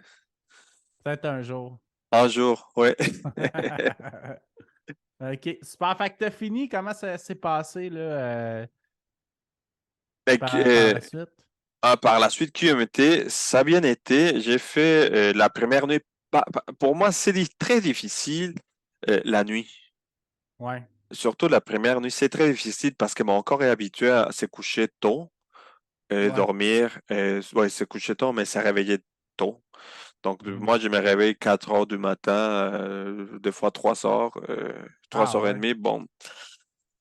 peut-être un jour. Un jour, ouais. OK, super. Fait que t'as fini. Comment ça s'est passé, là, Fait par la suite? par la suite, QMT, ça a bien été. J'ai fait la première nuit. Pour moi, très difficile la nuit. Ouais. Surtout la première nuit, c'est très difficile parce que mon corps est habitué à se coucher tôt, Ouais. dormir, ouais, se coucher tôt, mais se réveiller tôt. Donc, Mhm. moi, je me réveille 4 heures du matin, des fois 3 heures, Ah 3 heures et ouais. demie. Bon.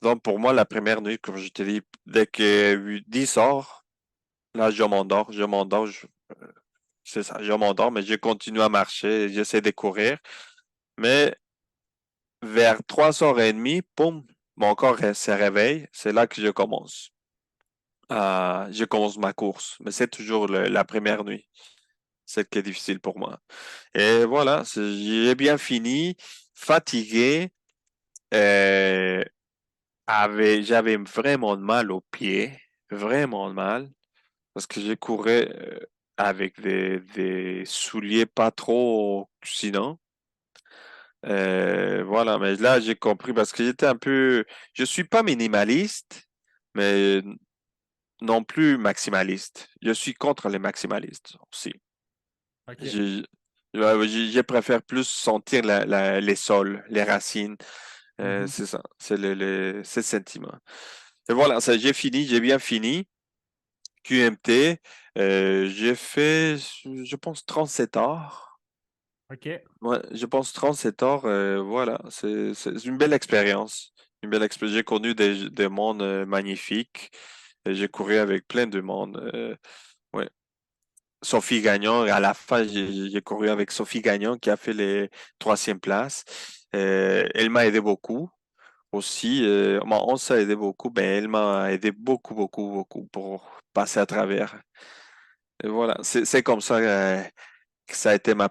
Donc, pour moi, la première nuit, comme je te dis, dès que 10 heures, là, je m'endors, c'est ça, je m'endors, mais je continue à marcher, j'essaie de courir. Mais vers 3 heures et demie, poum, mon corps se réveille. C'est là que je commence. Je commence ma course. Mais c'est toujours la première nuit. Celle qui est difficile pour moi. Et voilà, j'ai bien fini, fatigué. euh, J'avais vraiment mal aux pieds. Vraiment mal. Parce que j'ai couru avec des souliers pas trop sinon. Voilà, mais là, j'ai compris parce que je suis pas minimaliste, mais non plus maximaliste. Je suis contre les maximalistes aussi. OK. Je, je préfère plus sentir les sols, les racines. Mhm. C'est ça, c'est le sentiment. Et voilà, ça, j'ai bien fini. QMT, j'ai fait, je pense, 37 heures. OK. Ouais, je pense 37 heures, voilà, c'est une belle expérience. Une belle expérience. J'ai connu des mondes magnifiques. J'ai couru avec plein de monde. Ouais. Sophie Gagnon, à la fin, j'ai couru avec Sophie Gagnon qui a fait les troisième places. Elle m'a aidé beaucoup aussi. On s'est aidé beaucoup, mais elle m'a aidé beaucoup, beaucoup, beaucoup pour passer à travers. Et voilà, c'est comme ça que ça a été mon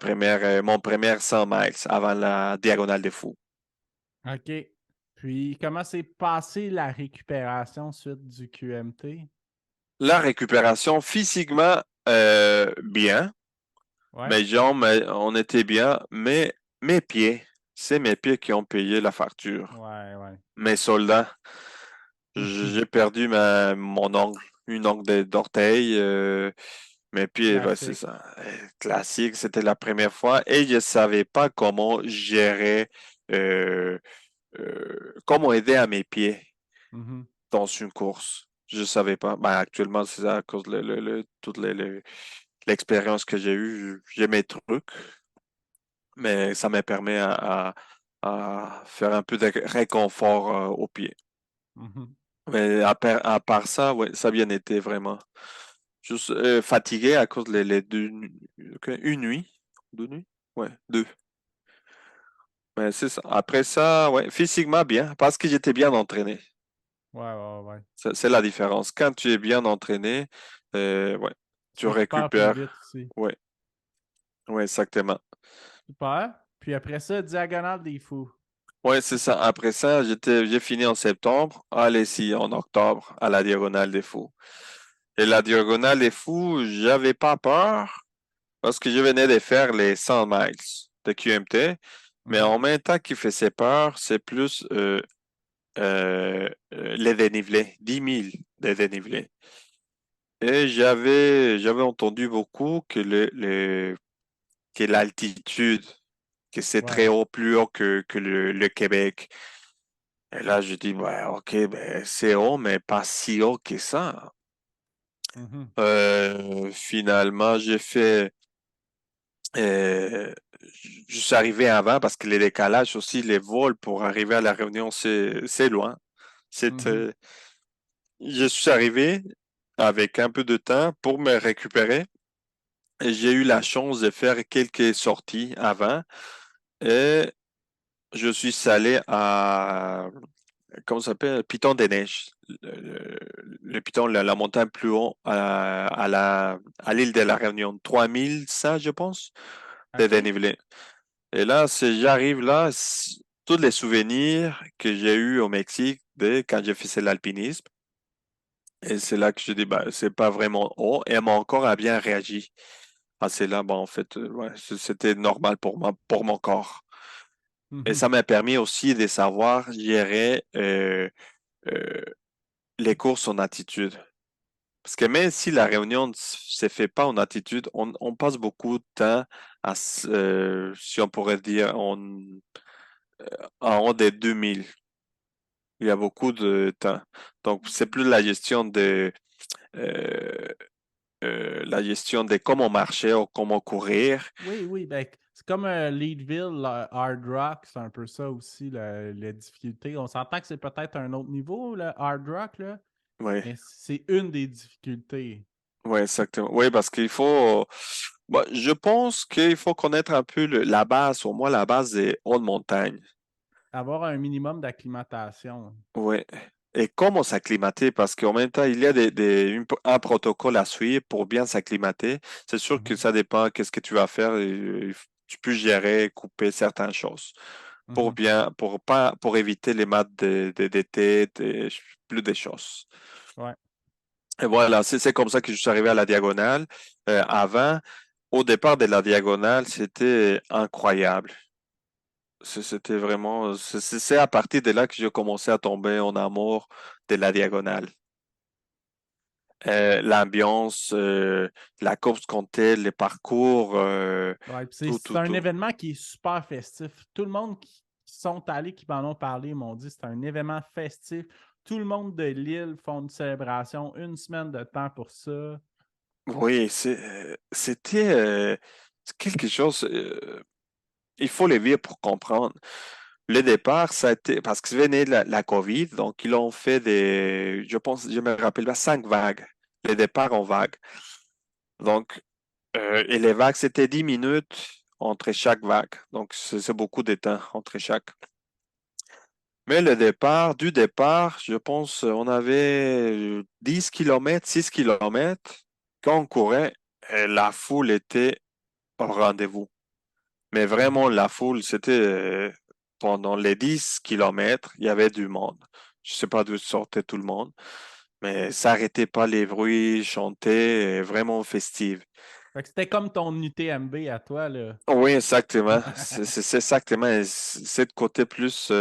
premier 100 miles avant la Diagonale des Fous. OK. Puis, comment s'est passée la récupération suite du QMT? La récupération, physiquement, bien. Ouais. Mes jambes, on était bien, mais mes pieds, c'est mes pieds qui ont payé la facture. Ouais, ouais. Mes soldats, j'ai perdu mon ongle, une ongle d'orteil. Mes pieds, ouais, c'est Classique. ça. Classique, c'était la première fois et je savais pas comment gérer, euh, comment aider à mes pieds Mhm. dans une course. Je savais pas. Ben, actuellement, c'est ça, à cause de toute l'expérience que j'ai eue. J'ai mes trucs, mais ça me permet à faire un peu de réconfort aux pieds. Mhm. Mais à part ça, ouais, ça a bien été vraiment. Juste fatigué à cause les deux, une nuit, 2 nuits, ouais, deux. Mais c'est ça. Après ça, ouais, physiquement bien, parce que j'étais bien entraîné. Ouais, ouais, ouais. C'est la différence. Quand tu es bien entraîné, ouais, Tu tu récupères plus vite récupères. aussi. Ouais, ouais, exactement. Super. Puis après ça, Diagonale des Fous. Ouais, c'est ça. Après ça, j'ai fini en septembre. Allez, si, en octobre, à la Diagonale des Fous. Et la Diagonale des Fous, j'avais pas peur parce que je venais de faire les 100 miles de QMT. Mais Mhm. en même temps qu'il faisait peur, c'est plus les dénivelés, 10 000 de dénivelés. Et j'avais entendu beaucoup que l'altitude, que c'est très Ouais. haut, plus haut que le Québec. Et là, je dis, ouais, ok, ben, c'est haut, mais pas si haut que ça. Mhm. Finalement, euh, je suis arrivé avant parce que les décalages aussi, les vols pour arriver à la Réunion, c'est loin. C'est, Mhm. euh, je suis arrivé avec un peu de temps pour me récupérer et j'ai eu la chance de faire quelques sorties avant et je suis allé à, comment ça s'appelle? Piton des Neiges. Le Piton, la montagne plus haut à l'île de la Réunion. 3100, je pense, de OK. dénivelé. Et là, j'arrive là, tous les souvenirs que j'ai eus au Mexique de quand j'ai fait l'alpinisme. Et c'est là que je dis, bah, c'est pas vraiment haut. Et mon corps a bien réagi. Ah, c'est là, bon, en fait, ouais, c'était normal pour moi, pour mon corps. Et Mhm. ça m'a permis aussi de savoir gérer euh, les courses en altitude. Parce que même si la réunion ne se fait pas en altitude, on passe beaucoup de temps si on pourrait dire, en haut des 2000. Il y a beaucoup de temps. Donc, c'est plus euh, la gestion de comment marcher ou comment courir. Oui, oui, ben, c'est comme Leadville, Hard Rock, c'est un peu ça aussi, la difficulté. On s'entend que c'est peut-être un autre niveau, le Hard Rock, là, Oui, mais c'est une des difficultés. oui, exactement. Oui, parce qu'il faut, bon, je pense qu'il faut connaître un peu la base, au moins la base des hautes montagnes. Avoir un minimum d'acclimatation. Oui. Et comment s'acclimater? Parce qu'en même temps, il y a un protocole à suivre pour bien s'acclimater. C'est sûr que Mhm. ça dépend qu'est-ce que tu vas faire. Tu peux gérer, couper certaines choses pour Mhm. bien, pour pas, pour éviter les maths de tête et plus des choses. Ouais. Et voilà, c'est comme ça que je suis arrivé à la diagonale. Avant, au départ de la diagonale, c'était incroyable. C'était vraiment, c'est à partir de là que j'ai commencé à tomber en amour de la diagonale. L'ambiance, la course qu'on telle, les parcours, Ouais, puis tout, c'est tout, un tout. événement qui est super festif. Tout le monde qui sont allés, qui m'en ont parlé, m'ont dit que c'est un événement festif. Tout le monde de l'île font une célébration, une semaine de temps pour ça. Oui, c'était c'est quelque chose, il faut le vivre pour comprendre. Le départ, ça a été, parce que venait la COVID, donc ils ont fait je pense, je me rappelle pas, 5 vagues. Le départ en vague. Donc, et les vagues, c'était 10 minutes entre chaque vague. Donc, c'est beaucoup de temps entre chaque. Mais du départ, je pense, on avait 10 kilomètres, 6 kilomètres. Quand on courait, la foule était au rendez-vous. Mais vraiment, Mhm. la foule, c'était pendant les 10 kilomètres, il y avait du monde. Je sais pas d'où sortait tout le monde, mais ça n'arrêtait pas les bruits, chanter, vraiment festive. Fait que c'était comme ton UTMB à toi, là. Oui, exactement. C'est exactement c'est de côté plus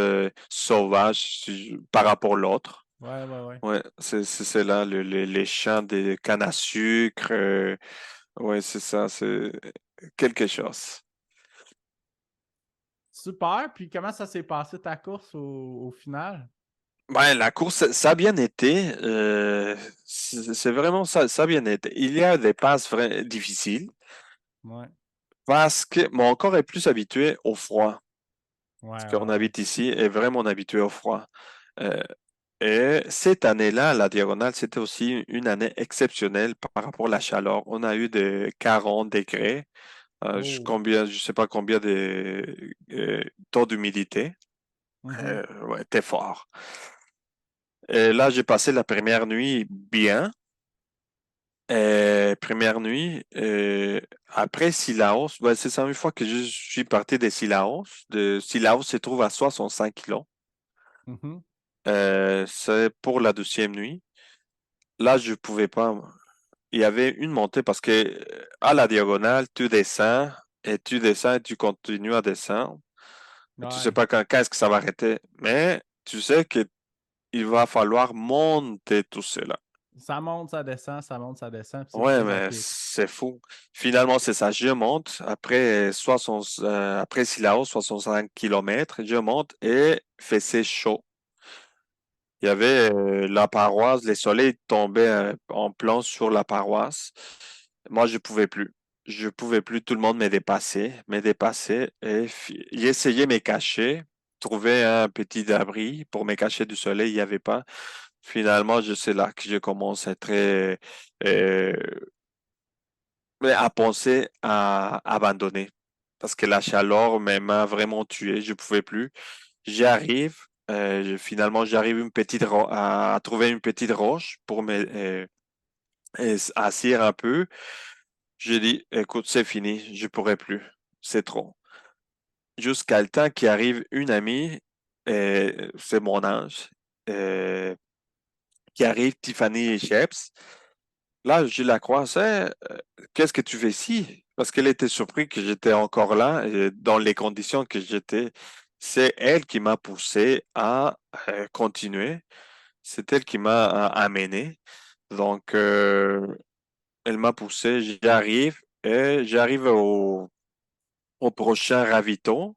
sauvage par rapport à l'autre. Ouais, ouais, ouais. Ouais, c'est là les champs de canne à sucre. Ouais, c'est ça, c'est quelque chose. Super. Puis comment ça s'est passé ta course au final? Ouais, la course, ça a bien été. C'est vraiment ça, ça a bien été. Il y a des passes difficiles Ouais, parce que mon corps est plus habitué au froid. ouais, Parce qu'on ouais, ouais. habite ici est vraiment habitué au froid. Euh, Et cette année-là, la Diagonale, c'était aussi une année exceptionnelle par rapport à la chaleur. On a eu de 40 degrés, Oh. je sais pas combien de taux d'humidité. Mhm. Ouais, c'était fort. Et là, j'ai passé la première nuit bien. Première nuit, après Sillaos, ouais, c'est ça, une fois que je suis parti de Sillaos, Sillaos se trouve à 65 kilos. Mhm. C'est pour la deuxième nuit. Là, je pouvais pas. Il y avait une montée parce que à la diagonale, tu descends et tu continues à descendre. Mais tu sais Ouais. pas quand est-ce que ça va arrêter. Mais tu sais que il va falloir monter tout cela. Ça monte, ça descend, ça monte, ça descend, puis c'est Ouais, très mais rapide. c'est fou. Finalement, c'est ça. Je monte après Silao, 65 km, je monte et c'est chaud. Il y avait la paroisse, les soleils tombaient en plan sur la paroisse. Moi, je pouvais plus. Je pouvais plus. Tout le monde me dépassait. Et j'ai essayé de me cacher, trouver un petit abri pour me cacher du soleil. Il n'y avait pas. Finalement, je sais là que je commence à être euh, à penser à abandonner parce que la chaleur m'a vraiment tué. Je pouvais plus. J'y arrive. Finalement, j'arrive à trouver une petite roche pour asseoir un peu. Je dis, écoute, c'est fini, je pourrai plus. C'est trop. Jusqu'à le temps qui arrive une amie, c'est mon âge, euh, qui arrive, Tiffany Sheps. Là, je la croisais. Qu'est-ce que tu fais ici? Parce qu'elle était surprise que j'étais encore là, dans les conditions que j'étais. C'est elle qui m'a poussé à continuer. C'est elle qui m'a amené. Donc, elle m'a poussé. J'arrive au prochain ravito.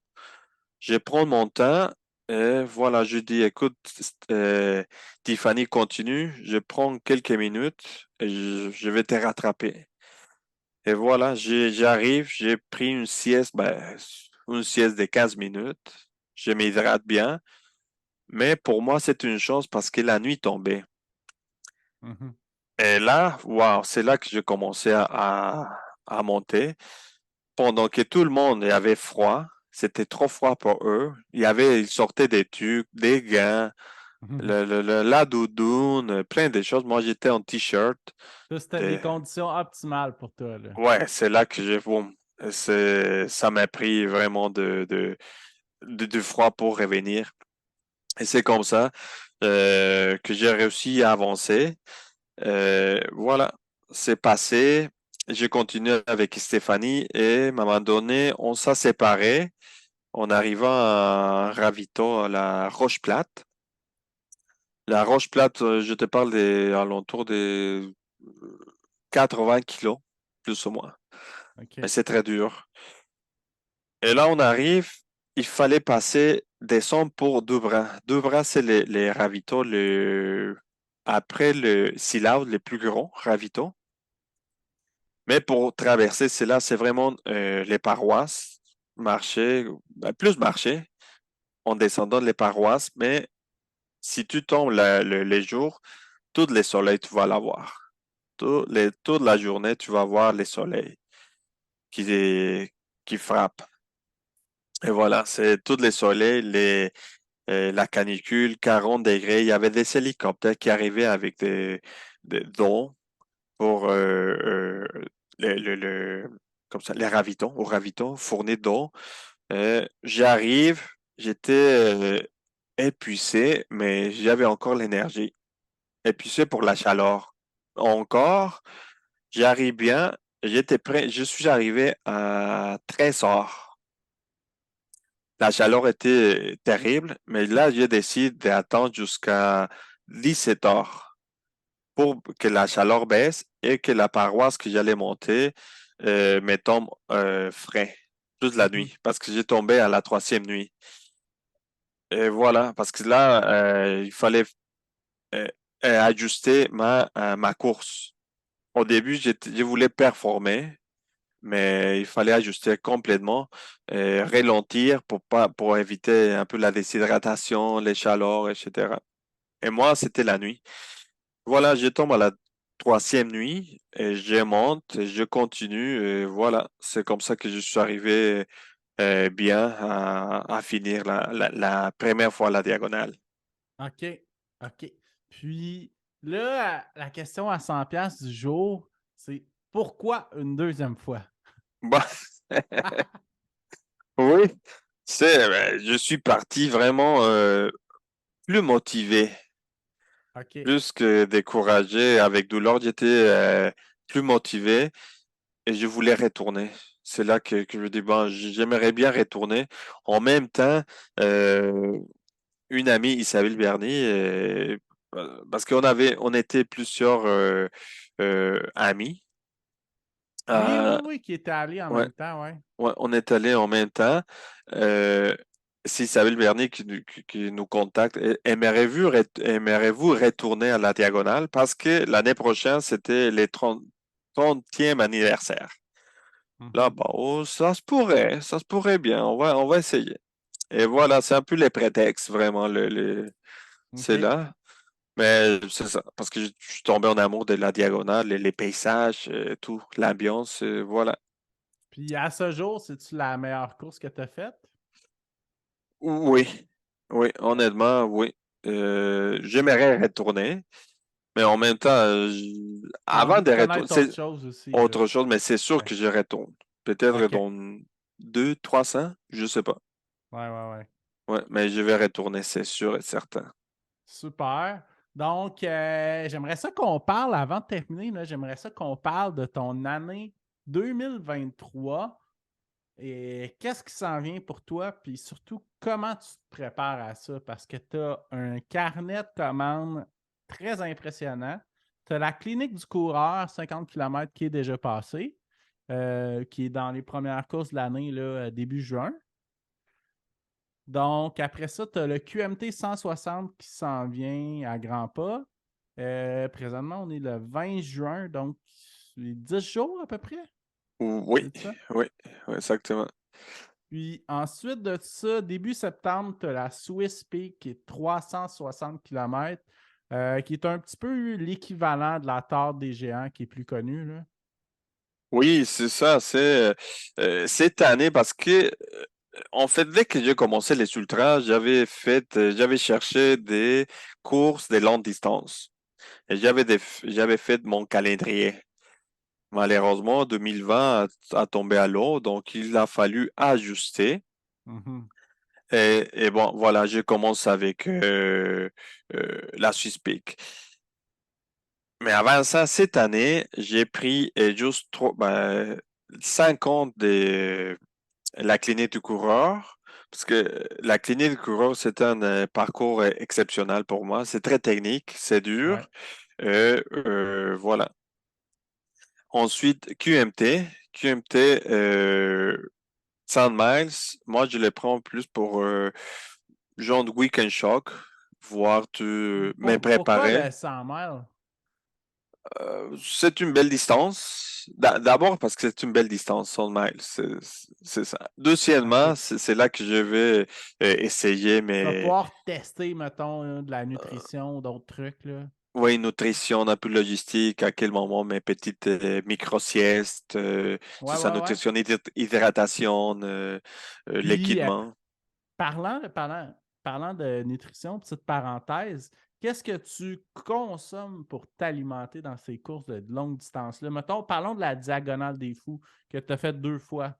Je prends mon temps et voilà, je dis, écoute, Tiffany, continue. Je prends quelques minutes et je vais te rattraper. Et voilà, j'arrive, j'ai pris une sieste de 15 minutes. Je m'hydrate bien. Mais pour moi, c'est une chose parce que la nuit tombait. Mhm. Et là, waouh, c'est là que j'ai commencé à monter. Pendant que tout le monde avait froid, c'était trop froid pour eux. Ils sortaient des tucs, des gants, la doudoune, plein de choses. Moi, j'étais en t-shirt. Ça, c'était des Et conditions optimales pour toi, là. ouais, c'est là que boum, ça m'a pris vraiment de froid pour revenir. Et c'est comme ça que j'ai réussi à avancer. Voilà, c'est passé. J'ai continué avec Stéphanie et à un moment donné, on s'est séparés en arrivant à un ravito à la Roche-Plate. La Roche-Plate, je te parle des alentours des 80 kilos, plus ou moins. Mais OK. c'est très dur. Et là, on arrive, il fallait descendre pour Doubra. Doubra, c'est les ravitaux, après le Silao, les plus grands ravitaux. Mais pour traverser, c'est vraiment les paroisses, marcher, plus marcher en descendant les paroisses. Mais si tu tombes les jours, tous les soleils, tu vas l'avoir. Toute la journée, tu vas voir les soleils qui frappent. Et voilà, c'est tous les soleils, la canicule, 40 degrés. Il y avait des hélicoptères qui arrivaient avec des dons pour comme ça, les ravitons, fournis d'eau. J'arrive, j'étais épuisé, mais j'avais encore l'énergie. Épuisé pour la chaleur. Encore, j'arrive bien, j'étais prêt, je suis arrivé à 13 heures. La chaleur était terrible, mais là, j'ai décidé d'attendre jusqu'à 17 heures pour que la chaleur baisse et que la paroisse que j'allais monter me tombe frais toute la Mhm. nuit parce que j'ai tombé à la troisième nuit. Et voilà, parce que là, il fallait euh, ajuster ma course. Au début, je voulais performer, mais il fallait ajuster complètement, ralentir pour éviter un peu la déshydratation, les chaleurs, etc. Et moi, c'était la nuit. Voilà, je tombe à la troisième nuit et je monte, et je continue. Et voilà, c'est comme ça que je suis arrivé bien à finir la première fois la diagonale. OK. OK. Puis là, la question à 100 pièces du jour, c'est pourquoi une deuxième fois? Bah, oui, je suis parti vraiment plus motivé, OK. plus que découragé. Avec douleur, j'étais plus motivé et je voulais retourner. C'est là que je dis, bon, j'aimerais bien retourner. En même temps, euh, une amie, Isabelle Bernier, parce on était plusieurs amis. Oui, oui, Euh, oui, qui était allé en ouais, même temps, ouais. ouais, on est allés en même temps. Euh, c'est Isabelle Bernier qui nous contacte. Aimerez-vous retourner à la Diagonale? Parce que l'année prochaine, c'était les 30e anniversaire. Là, Mhm. bah, oh, ça se pourrait bien. On va essayer. Et voilà, c'est un peu les prétextes, vraiment, c'est OK. là. Mais c'est ça, parce que je suis tombé en amour de la Diagonale, les paysages, tout, l'ambiance, voilà. Puis à ce jour, c'est-tu la meilleure course que tu as faite? Oui, oui, honnêtement, oui. J'aimerais retourner, mais en même temps, Tu as avant envie de de retourner, connaître autre c'est chose aussi, là. autre chose, mais c'est sûr Ouais. que je retourne. Peut-être OK. dans 200, 300, je sais pas. Ouais, ouais, ouais. Ouais, mais je vais retourner, c'est sûr et certain. Super. Donc, j'aimerais ça qu'on parle, avant de terminer, là, j'aimerais ça qu'on parle de ton année 2023 et qu'est-ce qui s'en vient pour toi, puis surtout, comment tu te prépares à ça, parce que tu as un carnet de commandes très impressionnant. Tu as la clinique du coureur, 50 km, qui est déjà passée, qui est dans les premières courses de l'année, là, début juin. Donc, après ça, tu as le QMT 160 qui s'en vient à grands pas. Présentement, on est le 20 juin, donc les 10 jours à peu près, Oui, c'est ça? oui, oui, exactement. Puis ensuite de ça, début septembre, tu as la Swiss Peak qui est 360 km, qui est un petit peu l'équivalent de la Tare des Géants qui est plus connue, là. Oui, c'est ça, cette année parce que en fait, dès que j'ai commencé les ultras, j'avais cherché des courses de longue distance et j'avais fait mon calendrier. Malheureusement, 2020 a tombé à l'eau, donc il a fallu ajuster. Mhm. Et bon, voilà, je commence avec la Swiss Peak. Mais avant ça, cette année, j'ai pris juste 5 ans de la clinique du coureur. Parce que la clinique du coureur, c'est un parcours exceptionnel pour moi. C'est très technique, c'est Ouais. dur. Voilà. Ensuite, QMT. QMT, 100 miles. Moi, je les prends plus pour genre de week-end choc, voir me Pourquoi préparer. le 100 miles? C'est une belle distance. D'abord parce que c'est une belle distance, 100 miles, c'est ça. Deuxièmement, OK. c'est là que je vais essayer Tu vas mes pouvoir tester, mettons, là, de la nutrition ou d'autres trucs, là. ouais, nutrition, un peu de logistique, à quel moment mes petites micro-siestes, Ouais, c'est ça, ouais, ouais. nutrition, hydratation, Puis, l'équipement. parlant de nutrition, petite parenthèse, qu'est-ce que tu consommes pour t'alimenter dans ces courses de longue distance-là? Mettons, parlons de la diagonale des fous que tu as fait 2 fois.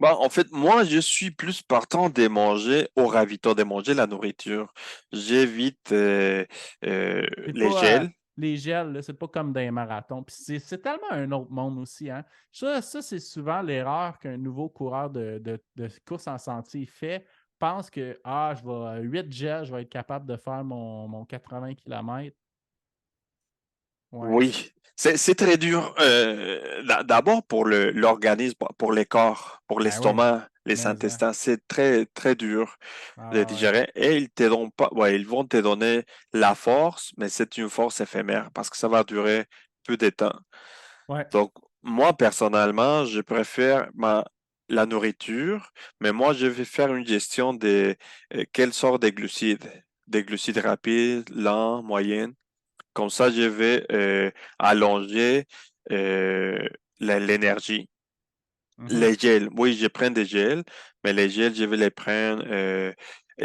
Bon, en fait, moi, je suis plus partant de manger au ravito, de manger la nourriture. J'évite C'est les pas gels. les gels, là, c'est pas comme dans les marathons. Puis c'est tellement un autre monde aussi, hein. Ça c'est souvent l'erreur qu'un nouveau coureur de course en sentier fait. Pense que je vais 8 gels, je vais être capable de faire mon 80 km. Ouais. Oui, c'est très dur. D'abord pour l'organisme, pour les corps, pour Ben oui, l'estomac, les mais hein. intestins, c'est très très dur Ah de ouais, ouais. digérer. Et ils te donnent pas, ouais, ils vont te donner la force, mais c'est une force éphémère parce que ça va durer peu de temps. Ouais. Donc moi personnellement, je préfère la nourriture, mais moi je vais faire une gestion de quelle sorte de glucides, des glucides rapides, lents, moyennes. Comme ça, je vais allonger euh, l'énergie. Mhm. Les gels, oui, je prends des gels, mais les gels, je vais les prendre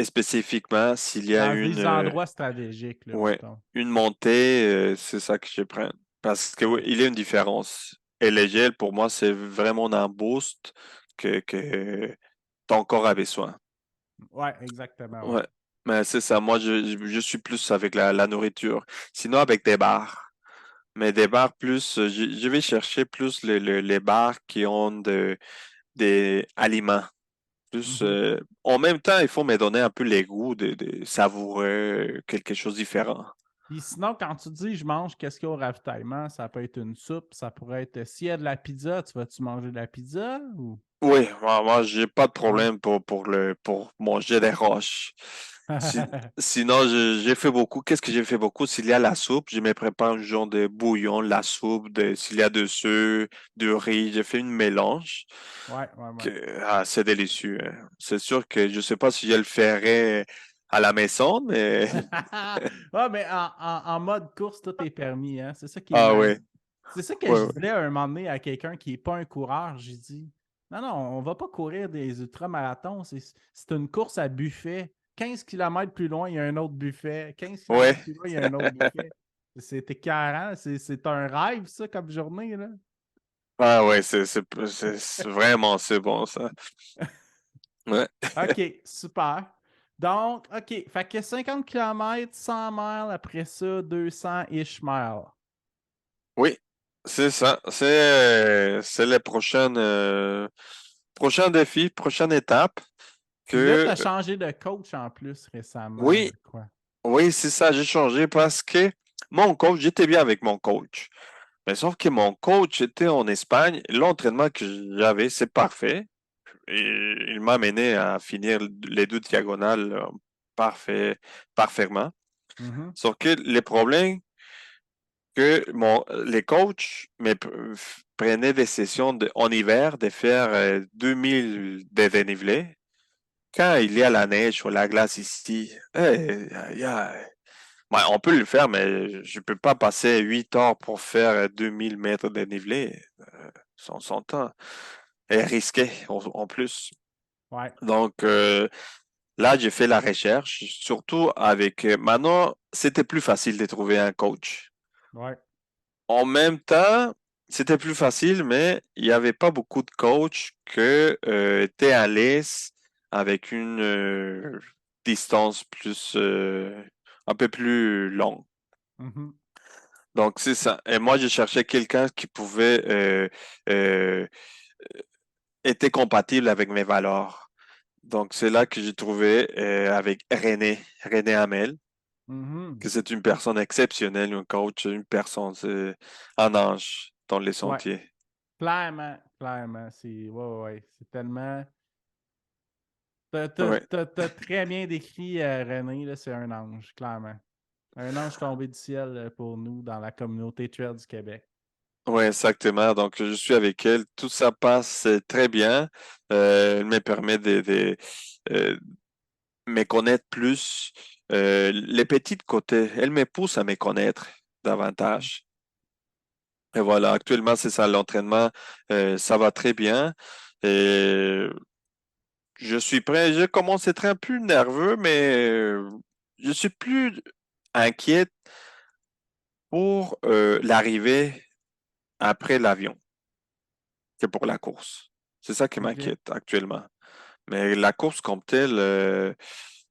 spécifiquement s'il y a Dans des endroits stratégiques, là, ouais, mettons. une montée, c'est ça que je prends. Parce que oui, Ouais. il y a une différence. Et les gels, pour moi, c'est vraiment un boost que ton corps a besoin. Ouais, exactement, ouais. Ouais, mais c'est ça. Moi, je suis plus avec la nourriture. Sinon, avec des bars. Mais des bars plus, je vais chercher plus les bars qui ont des aliments. Plus, Mhm. en même temps, il faut me donner un peu les goûts de savourer quelque chose de différent. Puis sinon, quand tu dis je mange, qu'est-ce qu'il y a au ravitaillement? Ça peut être une soupe, ça pourrait être. S'il y a de la pizza, tu vas-tu manger de la pizza ou. Oui, moi j'ai pas de Ouais. problème pour manger des roches. Si- Sinon, j'ai fait beaucoup. Qu'est-ce que j'ai fait beaucoup? S'il y a la soupe, je me prépare un genre de bouillon, la soupe, s'il y a de œufs, du riz, j'ai fait une mélange. Ouais, ouais, ouais. C'est délicieux, hein. C'est sûr que je sais pas si je le ferais à la maison, mais Ah, mais en mode course, tout est permis, hein? C'est ça qui est ah magique. ouais, C'est ça que ouais, je ouais. disais un moment donné à quelqu'un qui n'est pas un coureur. J'ai dit, non, non, on va pas courir des ultramarathons. C'est une course à buffet. 15 km plus loin, il y a un autre buffet. 15 km Ouais. plus loin, il y a un autre buffet. C'est écœurant. C'est un rêve, ça, comme journée, là. Ah ouais, vraiment, c'est bon ça. Ouais. OK, super. Donc, OK, fait que 50 km, 100 miles, après ça, 200-ish miles. Oui, c'est ça. C'est les prochains défis, prochaine étape Puis là, tu que as changé de coach en plus récemment, oui, je crois. oui, c'est ça, j'ai changé parce que mon coach, j'étais bien avec mon coach. Mais sauf que mon coach était en Espagne. L'entraînement que j'avais, c'est parfait. Et il m'a amené à finir les deux diagonales parfait, parfaitement. Mhm, Sauf que les problèmes que les coachs prenaient des sessions en hiver de faire 2000 de dénivelé. Quand il y a la neige ou la glace ici, ouais, on peut le faire, mais je peux pas passer 8 heures pour faire 2000 mètres de dénivelé. Son temps est risqué en plus. ouais, Donc là, j'ai fait la recherche, surtout avec maintenant, c'était plus facile de trouver un coach. ouais. En même temps, c'était plus facile, mais il n'y avait pas beaucoup de coachs que étaient à l'aise avec une distance un peu plus longue. Mhm, Donc, c'est ça. Et moi, je cherchais quelqu'un qui pouvait euh, était compatible avec mes valeurs. Donc, c'est là que j'ai trouvé avec René Hamel, mhm. que c'est une personne exceptionnelle, un coach, une personne, c'est un ange dans les Ouais, sentiers. clairement, clairement. C'est ouais, ouais, ouais. C'est tellement. Ouais, T'as très bien décrit René, là, c'est un ange, clairement. Un ange tombé du ciel pour nous dans la communauté trail du Québec. ouais, exactement. Donc, je suis avec elle. Tout ça passe très bien. Elle me permet euh, me connaître plus. Les petites côtés, elle me pousse à me connaître Mhm. davantage. Et voilà, actuellement, c'est ça, l'entraînement, ça va très bien. Et je suis prêt. Je commence à être un peu nerveux, mais je suis plus inquiet pour l'arrivée après l'avion que pour la course. C'est ça qui OK. m'inquiète actuellement. Mais la course comme telle,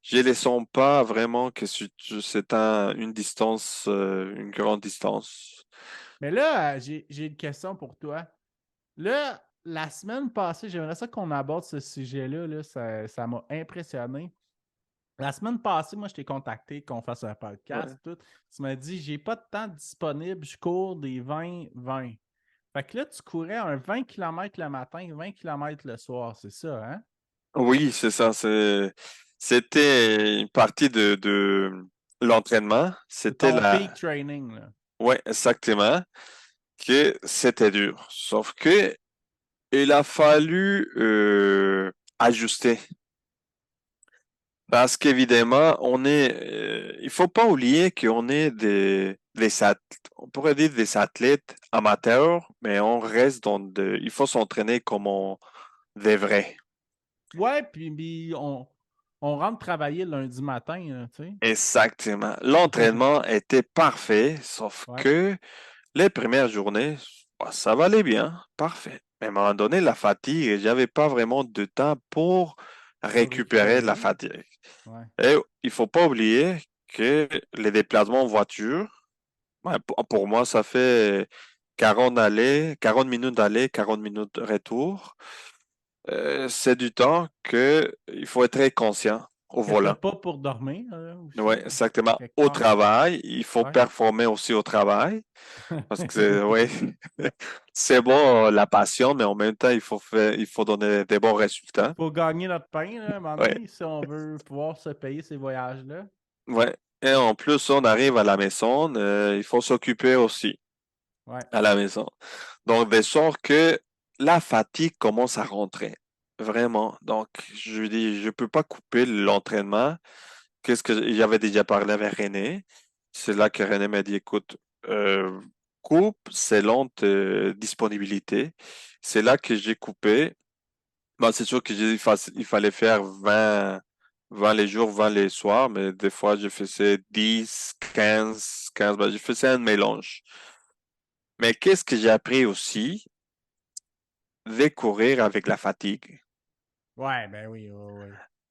je ne les sens pas vraiment que c'est une distance, une grande distance. Mais là, j'ai une question pour toi. Là, la semaine passée, j'aimerais ça qu'on aborde ce sujet-là. Là, ça m'a impressionné. La semaine passée, moi, je t'ai contacté qu'on fasse un Ouais. podcast. Tout. Tu m'as dit, j'ai pas de temps disponible, je cours des 20-20. Fait que là, tu courais un 20 km le matin, 20 km le soir, c'est ça, hein? Oui, c'est ça. C'était une partie de l'entraînement. C'est C'était ton peak la. training, là. Ouais, exactement. Que c'était dur. Sauf que il a fallu ajuster. Parce qu'évidemment, il faut pas oublier qu'on est on pourrait dire des athlètes amateurs, mais on reste il faut s'entraîner comme on devrait. Ouais, puis on rentre travailler le lundi matin, là, tu sais. Exactement. L'entraînement était parfait, sauf Ouais, que les premières journées, bah, ça valait bien, parfait. Mais à un moment donné, la fatigue, et j'avais pas vraiment de temps pour pour récupérer la récupérer. fatigue. Ouais. Et il faut pas oublier que les déplacements en voiture, ouais, pour moi, ça fait 40 minutes d'aller, 40 minutes de retour. C'est du temps que il faut être très conscient au Que t'as volant. pas pour dormir, Oui, aussi, là, exactement. quelque Au part. travail, il faut Ouais. performer aussi au travail. Parce que ouais, c'est bon la passion, mais en même temps, il faut donner des bons résultats. Faut gagner notre pain, là, à un moment Ouais, donné, si on veut pouvoir se payer ces voyages-là. ouais. Et en plus, on arrive à la maison, il faut s'occuper aussi Ouais. à la maison. Donc, de sorte que la fatigue commence à rentrer. Vraiment. Donc, je lui dis, je peux pas couper l'entraînement. Qu'est-ce que j'avais déjà parlé avec René? C'est là que René m'a dit, écoute, euh, coupe selon tes disponibilités. C'est là que j'ai coupé. Bon, c'est sûr que il fallait faire 20 les jours, 20 les soirs, mais des fois, je faisais 10, 15. Ben, je faisais un mélange. Mais qu'est-ce que j'ai appris aussi? De courir avec la fatigue. Ouais, ben oui, oui,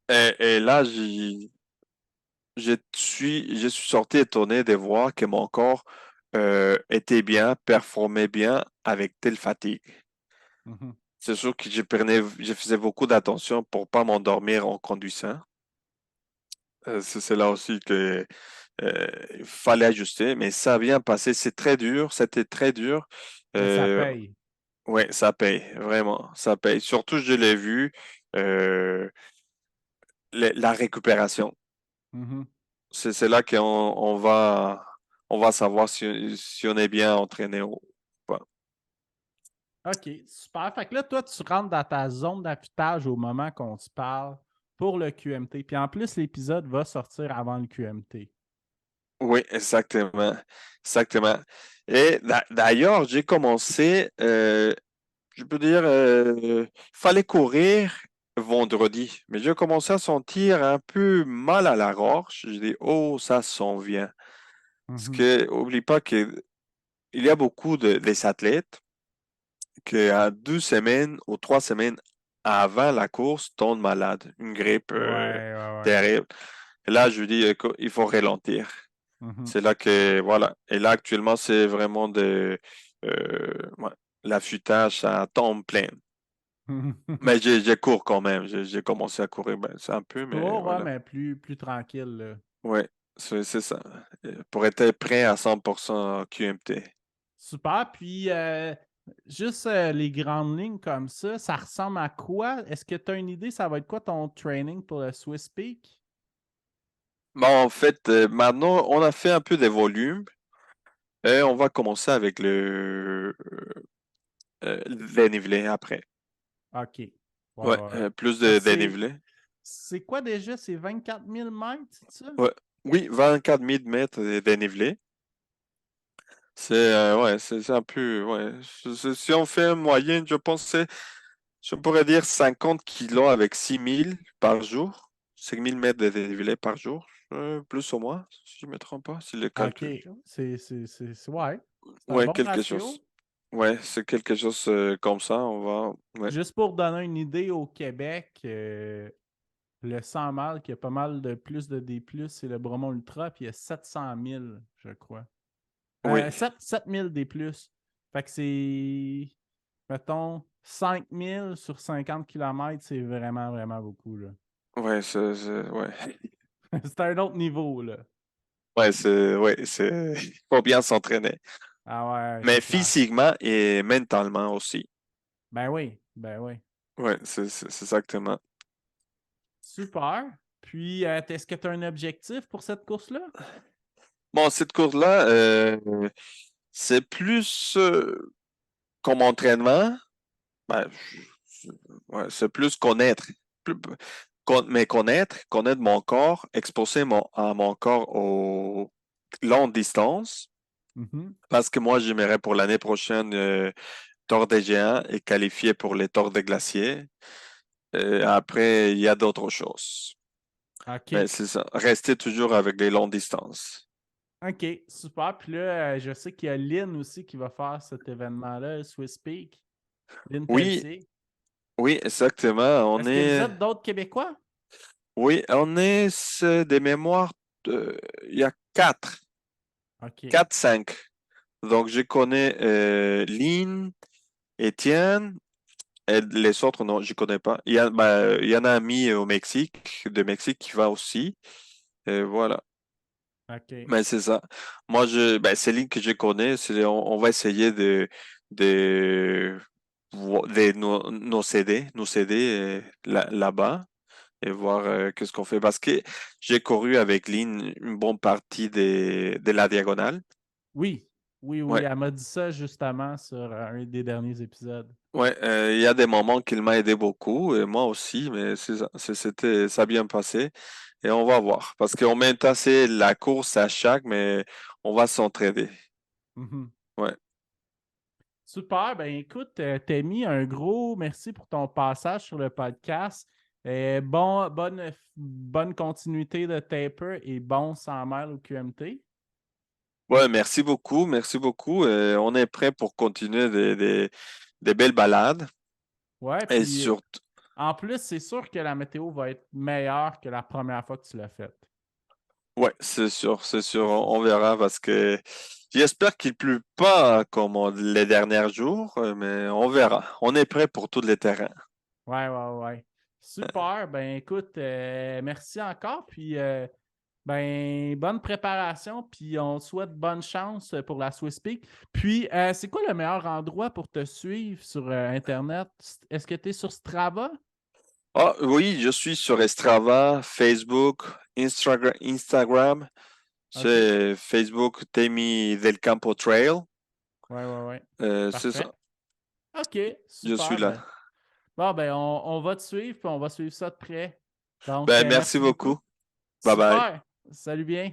oui. Et là, je suis sorti étonné de voir que mon corps était bien, performait bien avec telle fatigue. Mhm. C'est sûr que je faisais beaucoup d'attention pour pas m'endormir en conduisant. C'est là aussi que il fallait ajuster, mais ça a bien passé. C'est très dur, c'était très dur. Mais ça Euh, paye. ouais, ça paye, vraiment, ça paye. Surtout, je l'ai vu, euh, la récupération. Mhm. C'est là on va savoir si on est bien entraîné ou pas. OK, super. Fait que là, toi, tu rentres dans ta zone d'affûtage au moment qu'on se parle pour le QMT. Puis en plus, l'épisode va sortir avant le QMT. Oui, exactement. Exactement. Et d'ailleurs, j'ai commencé, je peux dire, fallait courir vendredi, mais j'ai commencé à sentir un peu mal à la gorge. Je dis, oh, ça s'en vient. Parce Mhm. que, oublie pas que il y a beaucoup des athlètes qui, à 2 semaines ou 3 semaines avant la course, tombent malades. Une grippe, Ouais, ouais, ouais. terrible. Et là, je lui dis, écoute, il faut ralentir. Mhm. C'est là que, voilà. Et là, actuellement, c'est vraiment ouais, l'affûtage à temps plein. Mais je cours quand même. J'ai commencé à courir, ben, c'est un peu, Tu mais cours, ouais, voilà. mais plus tranquille, là. Ouais, c'est ça. Pour être prêt à 100% QMT. Super. Puis, juste les grandes lignes comme ça ressemble à quoi? Est-ce que tu as une idée, ça va être quoi ton training pour le Swiss Peak? Bon, en fait, maintenant, on a fait un peu des volumes et on va commencer avec le dénivelé après. OK. Ouais, Ouais, ouais, ouais. plus Fait de que dénivelé. c'est quoi déjà? C'est 24 000 mètres, c'est ça? Ouais. Oui, 24 000 mètres de dénivelé. Ouais, c'est un peu, ouais. Si on fait une moyenne, je pourrais dire 50 kilos avec 6 000 par jour. 5 000 mètres de dénivelé par jour, plus ou moins, si je ne me trompe pas, si le OK. calcul. Ouais. C'est un Ouais, bon quelque ratio. chose. Ouais, c'est quelque chose comme ça, ouais. Juste pour donner une idée, au Québec, le 100 mâles qui a pas mal de plus de D+, c'est le Bromont Ultra, puis il y a 700 000, je crois. Oui, 7 000 D+. Fait que c'est, mettons, 5 000 sur 50 kilomètres, c'est vraiment, vraiment beaucoup, là. ouais, ouais. C'est un autre niveau, là. Il faut bien s'entraîner. Ah ouais, Mais c'est clair. physiquement et mentalement aussi. Ben oui, ben oui. Ouais, c'est exactement. Super. Puis, est-ce que tu as un objectif pour cette course-là? Bon, cette course-là, c'est plus comme entraînement. Ben, ouais, c'est plus connaître. Plus- mais connaître mon corps, exposer à mon corps aux longues distances. Mhm. Parce que moi, j'aimerais pour l'année prochaine Tour des Géants et qualifier pour les Tours des Glaciers. Après, il y a d'autres choses. Mais OK. c'est ça. Rester toujours avec les longues distances. OK, super. Puis là, je sais qu'il y a Lynn aussi qui va faire cet événement-là, le Swiss Peak. Lynn Oui, Pelletier. oui, exactement. Est-ce que vous êtes d'autres Québécois? On est des mémoires. Il y a OK. quatre, cinq. Donc, je connais Lynn, Étienne. Et les autres, non, je connais pas. Il y en a un ami au Mexique, de Mexique qui va aussi. Et voilà. OK. Mais c'est ça. Moi, Céline que je connais, on va essayer de nous céder là-bas et voir qu'est-ce qu'on fait. Parce que j'ai couru avec Lynn une bonne partie de la diagonale. Oui, oui, oui, Ouais, elle m'a dit ça justement sur un des derniers épisodes. ouais, il y a des moments qu'il m'a aidé beaucoup et moi aussi, mais ça a bien passé et on va voir. Parce qu'on met assez la course à chaque, mais on va s'entraider. Mhm. Ouais. Super, ben écoute, Tammy, un gros merci pour ton passage sur le podcast. Bonne continuité de taper et bon 100 miles au QMT. Ouais, merci beaucoup, merci beaucoup. On est prêt pour continuer des belles balades. Ouais, Et puis surtout, en plus, c'est sûr que la météo va être meilleure que la première fois que tu l'as faite. ouais, c'est sûr, on verra parce que j'espère qu'il pleut pas comme les derniers jours, mais on verra. On est prêt pour tous les terrains. Ouais, ouais, ouais. Super, ben écoute, merci encore, puis ben bonne préparation, puis on te souhaite bonne chance pour la Swiss Peak. Puis, c'est quoi le meilleur endroit pour te suivre sur Internet? Est-ce que tu es sur Strava? Ah oui, je suis sur Strava, Facebook, Instagram. OK. C'est Facebook Temi del Campo Trail. Ouais, ouais, ouais. C'est ça, Parfait. OK, je suis super. là. Ben, bon, ben, on va te suivre, puis on va suivre ça de près. Donc, Ben, merci merci beaucoup. beaucoup. Bye bye. Super. Salut bien.